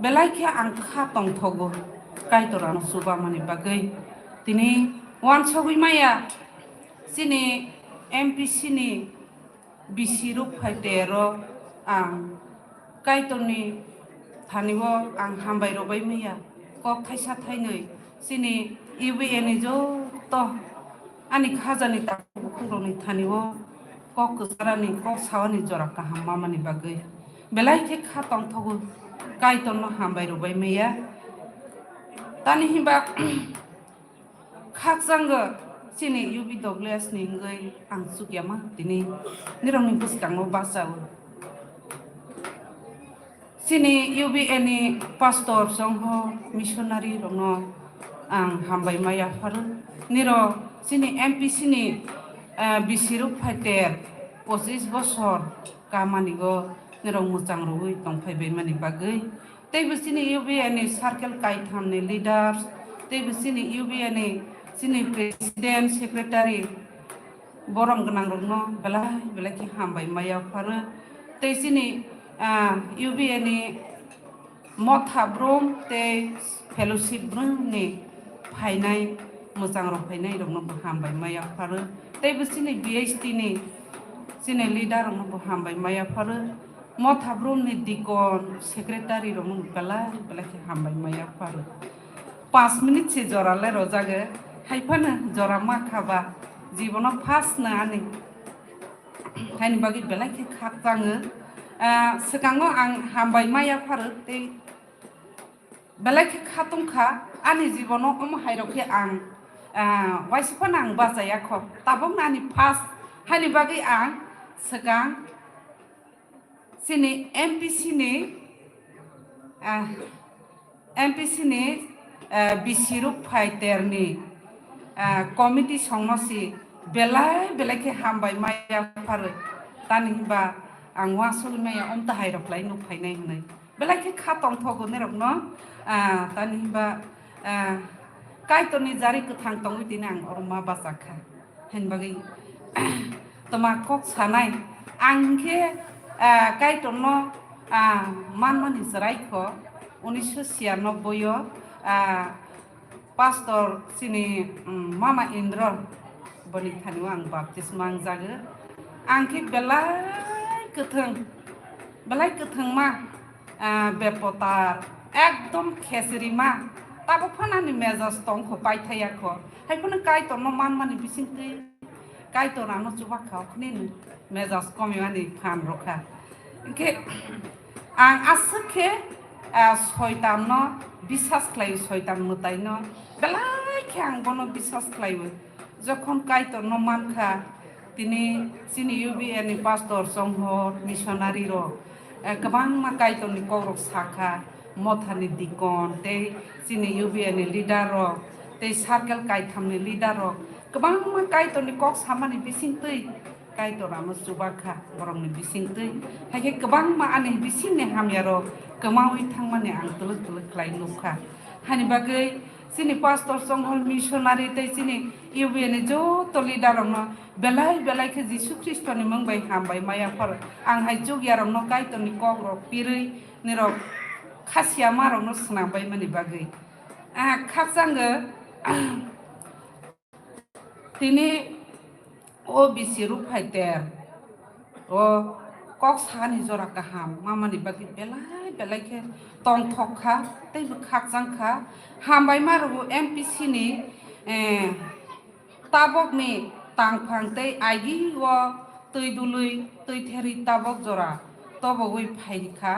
bela ke ang kha tong thogo kai torano suba mani bagai tini wan chogui maya sini MP sini Bisi Rukphai tero ang kai toni thanibo ang hambai robai maya kok thaisa thainoi sini UBN jo to ani khajani ta bukhungroni thanibo kok kusarani kok sawani jorak ka hamma mani bagai belai ke kha tong thogu kai tonno hambai robai meya tani himba khak sanga sini UBWS ni ngai ang sukyama tini nirang ni buskang mo basau sini UBN ni pastor songho missionary rono ang hambai maya faru niro sini MP sini Bisi Rukphai ter 25 bosor kamani go niro muchang roi tongphai be mani bagai tei sini UBN ni circle kai thamne leaders tei sini UBN ni sini president secretary borom genang rokno belai ki hambai maya faru tei sini UBA ni motha brom te fellowship brom ni phainai mojang rok phainai rokno hambai maya faru tei sini BHT ni sini leader rokno hambai maya faru motha brom ni dikon secretary rokno belai ki hambai maya faru 5 minute se jora le rojage haifana jora makhaba jibono first na ani haini bagi belai ki khaktango sekango ang hambai maya faru tei belai ki khatungkha ani jibono hairokhe ang waisipana ang bazaya kho tabong nani first haini bagi ang sekang sini MPC ni Bisi Rukphai terni komiti songnosi belai ke hambai maya faru tani ba ang wasul maya tahai rok lai nuk phainai hunai belai ke khatong thogo ne rok no tani ba kaitoni jari kuthang tongi tinang orma basakha hen bagi toma kok sanai angke kaitono manmani sarai kho 1996 pastor sini Mama Indra bani thani ang baptis mang jaga angki belai ketheng ma bepotar ekdom khesri ma tabo phanani mezas tong kho pai thaya kho hai pun kai to no man mani bisingti kai to rano chuba khaw khni mezas komi mani phan rokha ke ang asakhe soitam no বিশ্বাস খাই শয়তান মতাই ন বেলাই খেয়াং বনো বিশ্বাস খাইব যখন কাইতর ন মানখা তিনি সিনি UBA ni pastor songhor missionary ro kabang ma kaitor ni korok sakha mothani dikon te sini UBA ni leader ro te circle kaitam ni leader ro kabang ma kaitor ni kok samani bising tei kaitor amo subakha borong ni bising tei hake kabang ma ani bising ne hamyaro kemawi thangmani ang tuluk klai nukha hani bagai sini pastor songhol missionary te sini UBA ni jo to leader no belai ke Jisu Kristo ni mangbai hambai maya par ang hai jogya rong no kai to ni kok ro pirui ni ro khasia ma rong no snambai mani bagai khaksange tini o Bisi Rukphai ter o kok sani jora kaham mamani bagi belai ke tong thokha tei khakjangkha hambai maru MPC ni tabok ni tangphang tei aigi wo tui dului tui theri tabok jora tobo oi phaikha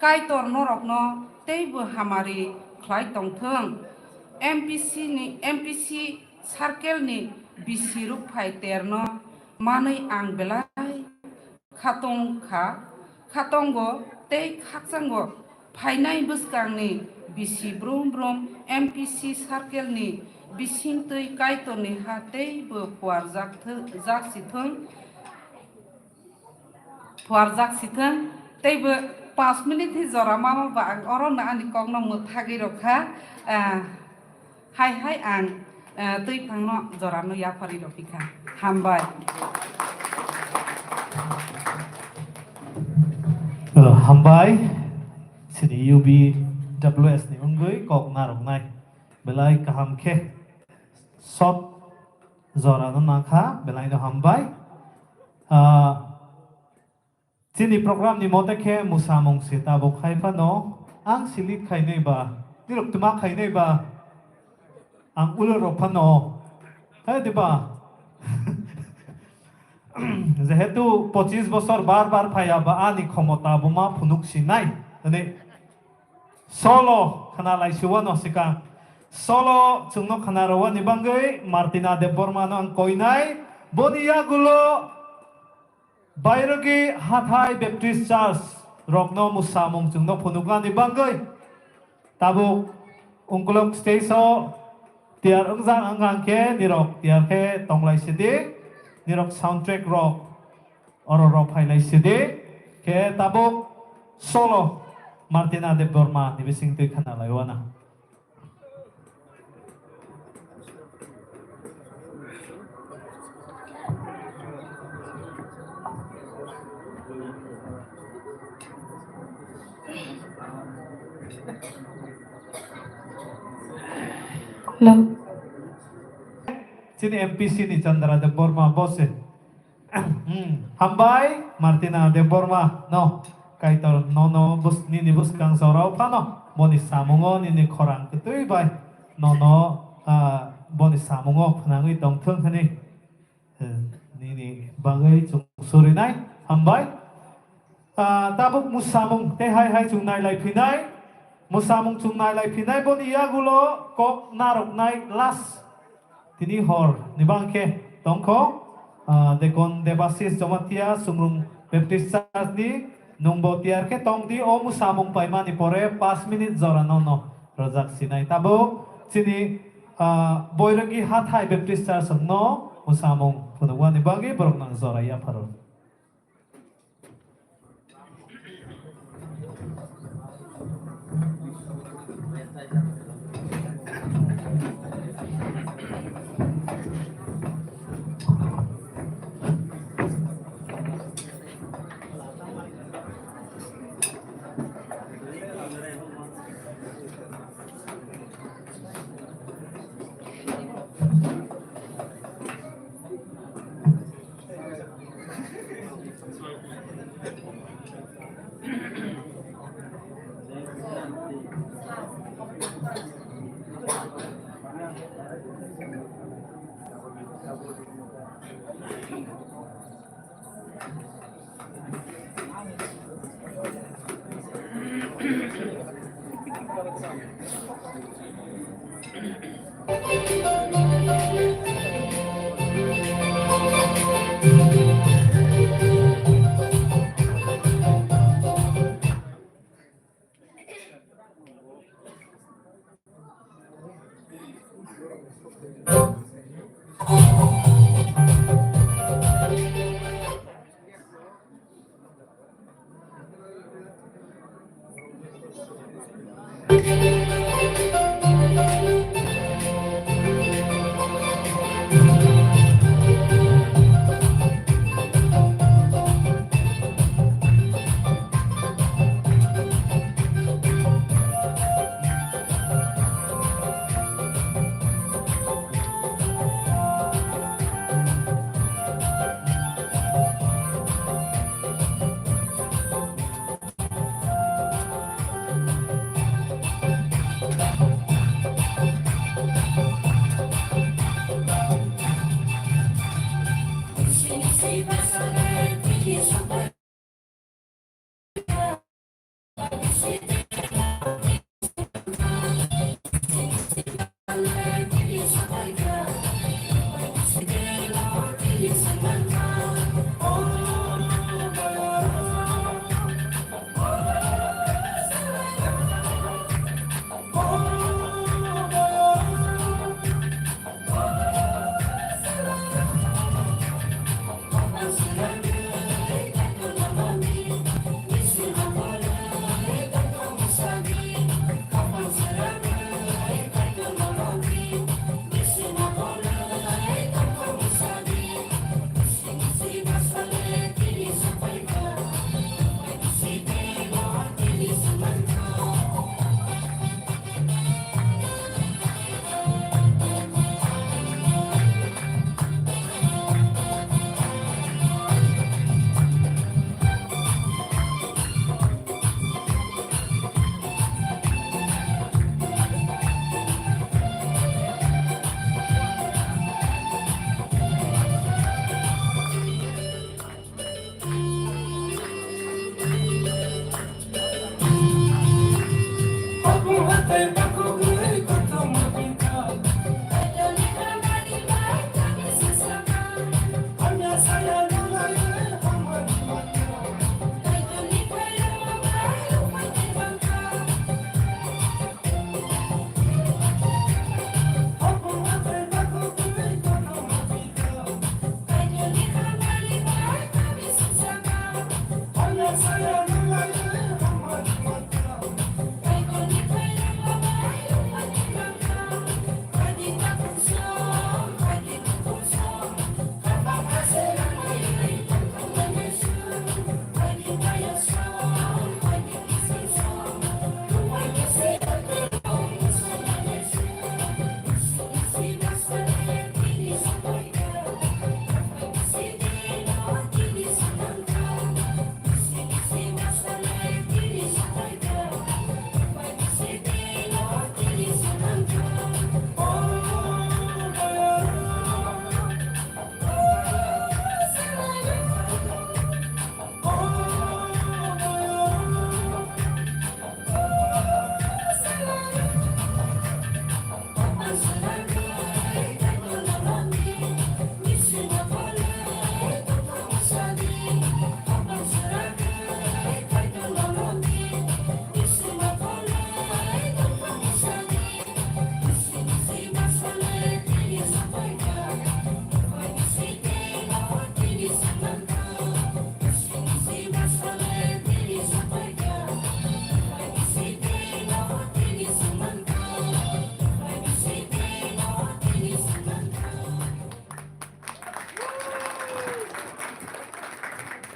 kai tor norok no tei bo hamari khlai tongthong MPC circle ni Bisi Rukphai terno manai ang belai khatongo tei khakjango phainai buskang ni Bisi brom MPC circle ni bising tei kaito ni ha tei bo puarjak sithang tei bo 5 minute hi jora mama ba ang oron na ani kong no muthagi rokha hai ang tei phangno jora no yapari rokika hambai hambai sini UBWS ni ungui kok ngarong nai belai kaham khe sot zora no nakha belai no hambai sini program ni mote khe musamong sita bo khaipa no ang silit khainei ba nirok tuma khainei ba ang ulo ropano hai diba যেহেতু 25 বছর বারবার ফাইয়া বা আনি ক্ষমতা বোমা ফুনুক Sinai মানে solo khana lai suwa no sika solo chungno khana rawa ni bangai Martina de Bormano ang koinai bonia gulo bairogi hathai Baptist Church rokno musamong chungno funuka ni bangai tabu ungkulok stage tiar ungjang angang ke nirok tiar ke tonglai sidi nirok soundtrack rock oro rock highlight sidi ke tabuk solo Martina de Borma ni bising tu kana laiwana Hello. Sini MPC ni Chandra de Borma bose. Hambai Martina de Borma no. Kaitor no bus ni bus kang sorau pano. Boni samungo ni korang ketui bai. No boni samungo penangui tong tung kani. Ni bagai chung suri nai. Hambai. Tabuk musamung te hai chung nai lai pinai. Musamung chung nai lai pinai boni yagulo kok narok nai las. Tini hor nibangke tongko dekon debasis jomatia sumrung baptist church ni nungbo tiar ke tong di o musamung paima ni pore 5 minit zora no rojak sinai tabo sini boirangi hathai baptist church no musamung punwa ni bagi borok nang zora ya pharo.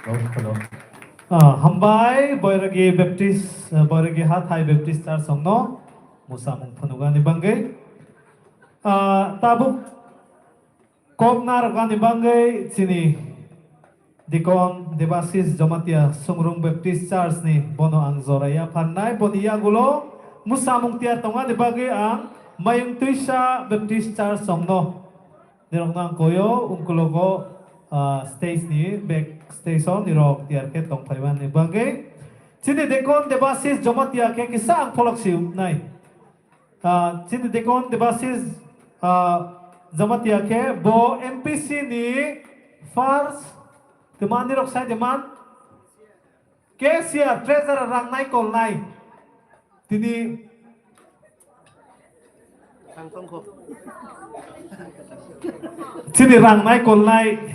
Hambai Boyragi Baptist Boyragi Hathai Baptist Church Songno Musamung Phanugani Bangai Tabuk Koknar Gani Bangai Sini Dikon Debasis Jomatia Sungrung Baptist Church ni Bono ang Zoraya Panai Bonia Gulo Musamung Tia Tonga di Bangai ang Mayung Tuisha Baptist Church Songno Nirong nang koyo ungkulogo stage ni back station nirok tiar ke tong paiwan ni bangai sini dekon debasis jomatia ke kisa ang polok siu nai sini dekon debasis jomatia ke bo MPC ni first teman nirok sai teman Kesia treasurer rang nai kol nai tini sini rang nai kol nai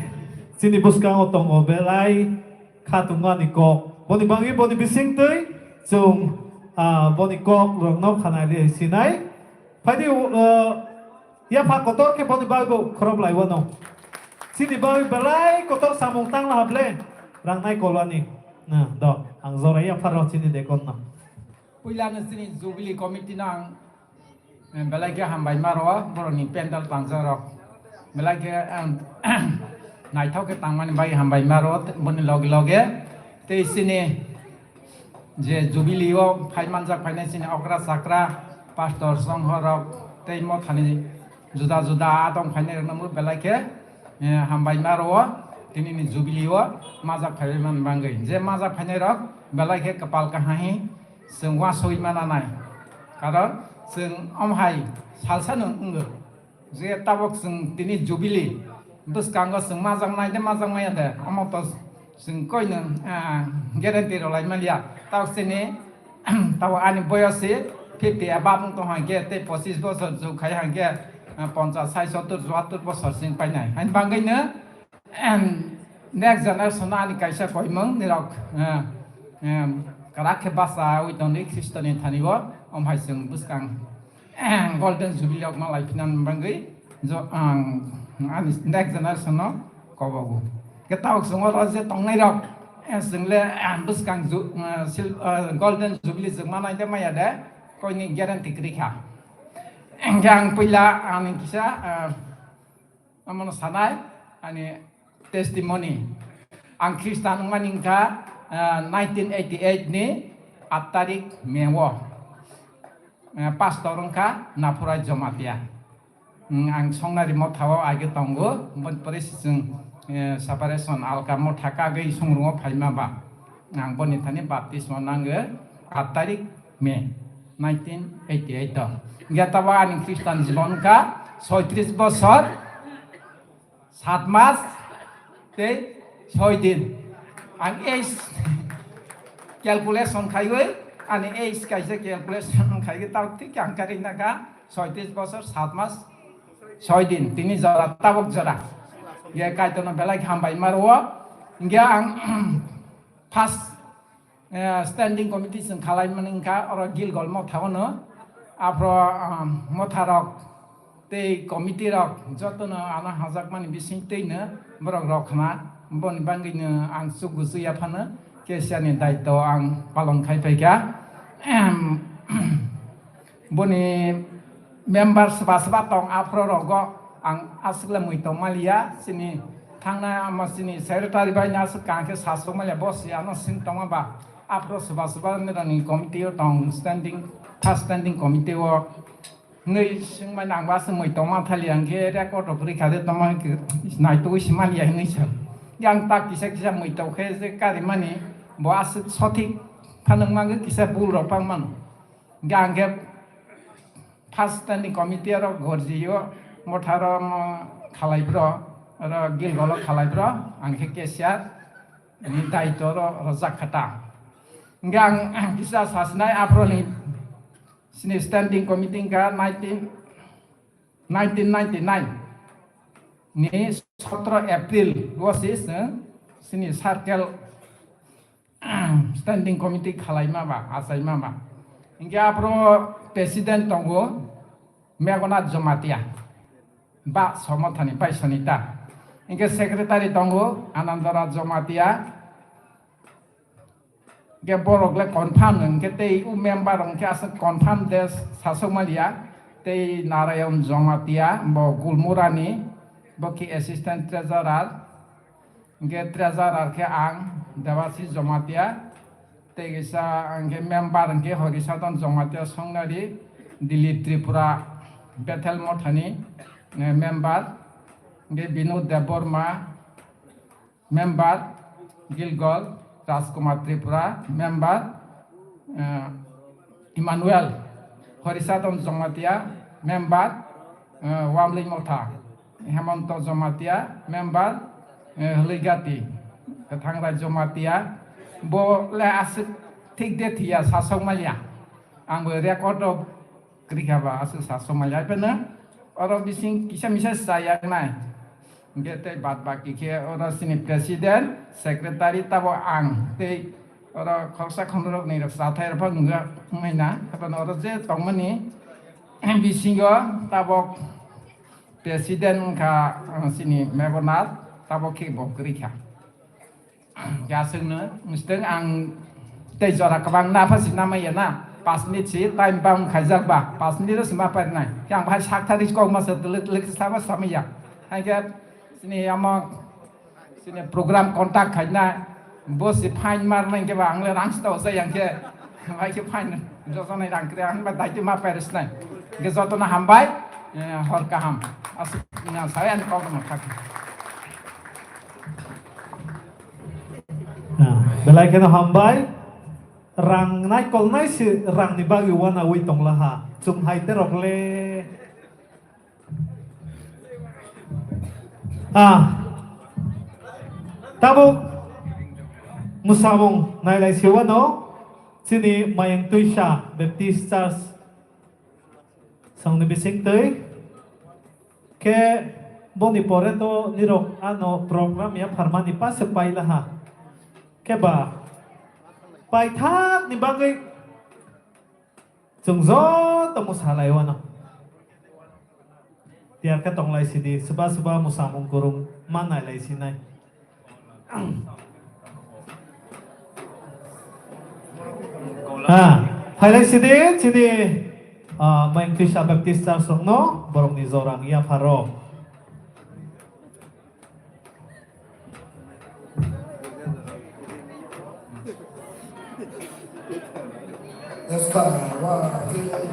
sini buskang otong obelai katungan ikok boni bangi boni bising tui sung boni kok rong nok khanai li sinai phadi ya pha kotor ke boni bago khorob lai wono sini bawi belai kotor samung tang la hable rang nai kolani na do ang zora ya pharo sini dekon na puilana sini jubilee committee nang belai ke hambai marwa boroni pendal pangjaro belai ke nai thau ke tangmani bai hambai maro boni loge loge te sini je jubilee o phaimanjak phainai sini okra sakra pastor songhorok te mo thani juda juda adong phainai namu belai ke hambai maro tini ni jubilee o majak phaiman bangai je majak phainai rok belai ke kapal kahahi sengwa soi mana nai karon seng amhai salsan unggo je tabok seng tini jubilee buskang go seng majang nai de amotos seng koina guarantee rolai malia taw sini taw ani boyose pipi abam to hange te 25 বছর ju khai hange 50 60 70 বছর sing painai han bangai na next generation ani kaisa koimong nirok karak basa wi doni kristani thanibo amhai seng buskang golden jubilee ok malai pinan bangai jo ani next generation no kobogu ketaw sungo roje tongnai rok sengle buskang golden jubilee jeng manai de maya de koini guarantee krikha yang pila ani kisa amono sanai ani testimony ang kristan maningka 1988 ni 8 tarik mewo pastor ka napura jomatia ang songnari mo thawa age tongo mon paris jeng separation alka mo thaka gei songrungo phaima ba ang boni thani baptismo nange 8 tarik me 1988 to gatawa ani kristan Jibon ka 36 বছর 7 মাস te 6 দিন ang age calculation খাইগৈ ani age kaise calculation খাইগে তাও ঠিক আঙ্কারি নাকা 36 বছর 7 মাস 6 দিন তিনি জরা তাবক জরা গে কাইতনো বেলাই খামবাই মারো গে আং ফার্স্ট স্ট্যান্ডিং কমিটি जों खालायमोनका अर गिल गल मथावनो आप्रो मथारक ते कमिटी रक जतनो आना हाजाक मानि बिसिं तैनो बरक रखना बन बांगिनो आं सुगुसुया फानो केसियानि दायित्व आं पालन खायफैगा बनि मेम्बार सबा तong आप्रो रगो आं आसगला मुइतो मालिया सिनि थांना आमासिनि सेक्रेटारि बायना सुकांके सासो मालिया बसिया न सिं तंगा आप्रो सबा नेरानि कमिटी तong स्टैंडिंग फार्स्ट स्टैंडिंग कमिटी ओ नै सिंमा नांबासो मुइतो माथालियांगे रेकर्ड अफरि खादे तमा नाइतो इसिमालिया हिनैसो yang tak kisah muito ke je kari mani boas sotik panang mang kisah bul ropang man gangge first standing committee ro gorjiyo motharo khalai bro ro gil golo khalai bro angke kesia ni daito ro rozak khata gang kisah sasnai apro ni sini standing committee ka 1999 ni 17 April wasis sini circle standing committee khalaima ba asaima ba inga apro president tongo megona jomatia ba somathani paisonita inga secretary tongo anandara jomatia ke borok le confirm nang ke tei u member rong ke as confirm des Sasomalia tei Narayan Jomatia bo Gulmurani bo ki assistant treasurer ke treasurer ke ang Dewasi Jomatia tei gisa ke member ke Horisadon Jomatia songnari Dilip Tripura Bethel Mothani member ke Binod Deborma member Gilgol Rajkumar Tripura member Emmanuel Horisadon Jomatia member Wamling Motha Hemanto Jomatia member Ligati Kathangra Jomatia bo le as thik de thia Sasomalia angbo record of krikaba as Sasomalia pena oro bising kisa misa saya nai gete bat baki ke oro sini presiden secretary tabo ang te oro khoksa khondrok ni sathai ra nga maina kapan oro je tongmani bisingo tabo presiden ka sini megonat tabo ke bo krika ya sengna musteng ang te jora kabang na phasi na mai na 5 minit si time bang khajak ba 5 minit sma par nai yang bhai sakthari ko ma se lik sama samaya hai ke sini ama sini program kontak khajna bos si phain mar nai ke bang le rang sto se yang ke hai ke phain jo so nai rang kre an ba dai ma paris nai ke zo to na hambai hor ka ham as ina saya an ko ma thak belai kena hambai rang nai kol nai si rang ni bagi wana wi tong laha zum hai te rok le tabuk musabong nai lai siwa no sini mayang tuisha Baptist Church sang ni bising tui ke boni pore to nirok ano program ya farmani pa sepai laha ke ba pai thak ni bagai chung zo to musalai wana tiar ka tong lai sidi seba musamung kurung mana lai sinai hai lai sidi main kisah Baptist Church no borong ni zorang ya paro Let's go. 1, 2,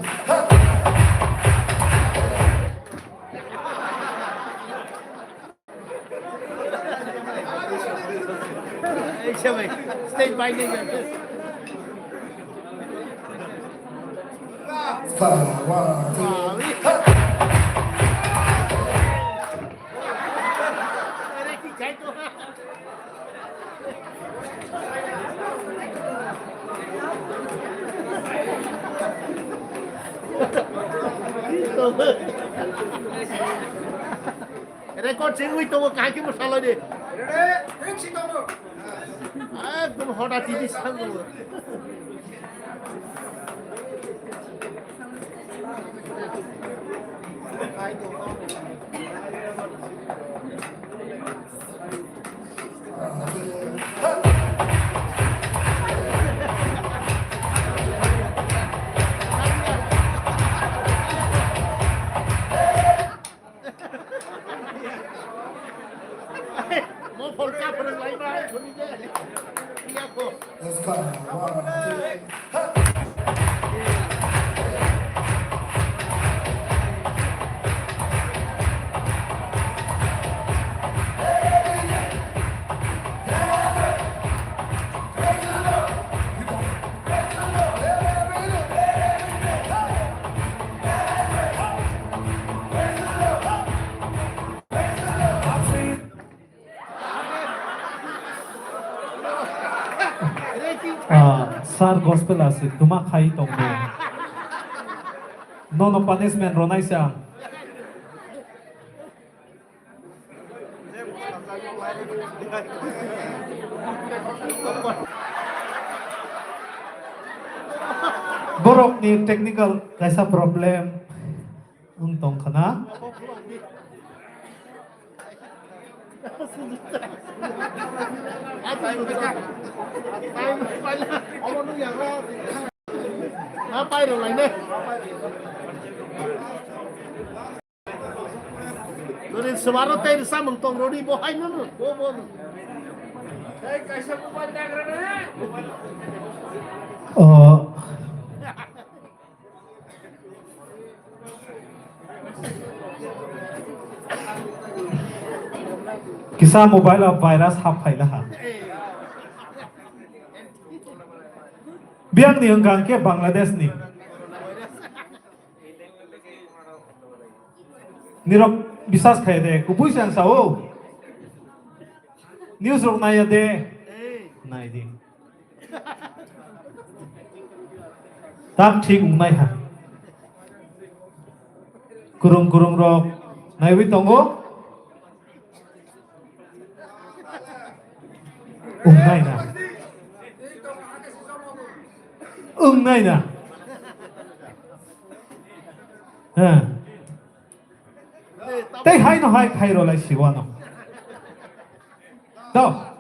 Rekod singwi to kai ki masala de. Ekdom hota TV sang go. Mau polka perang lain lah, kuni je. Iya ko. let's go. 1, 2, sar gospel asik tuma khai tong be no punishment ronai sang borok ni technical kaisa problem untong khana ไปđược lại nè rồi đến sớm nó tay sao mừng tông rồi đi bộ hay nữa bộ cái sao cũng quan trọng rồi đấy Kisa mobile virus hap phải là biang ni hanggang ke Bangladesh ni nirok bisas khai de kubui sang sao news rok nai de nai di tak thik ung nai ha kurung kurung rok nai wi tongo nai na nai na tay hai no hai khai ro lai siwa no đâu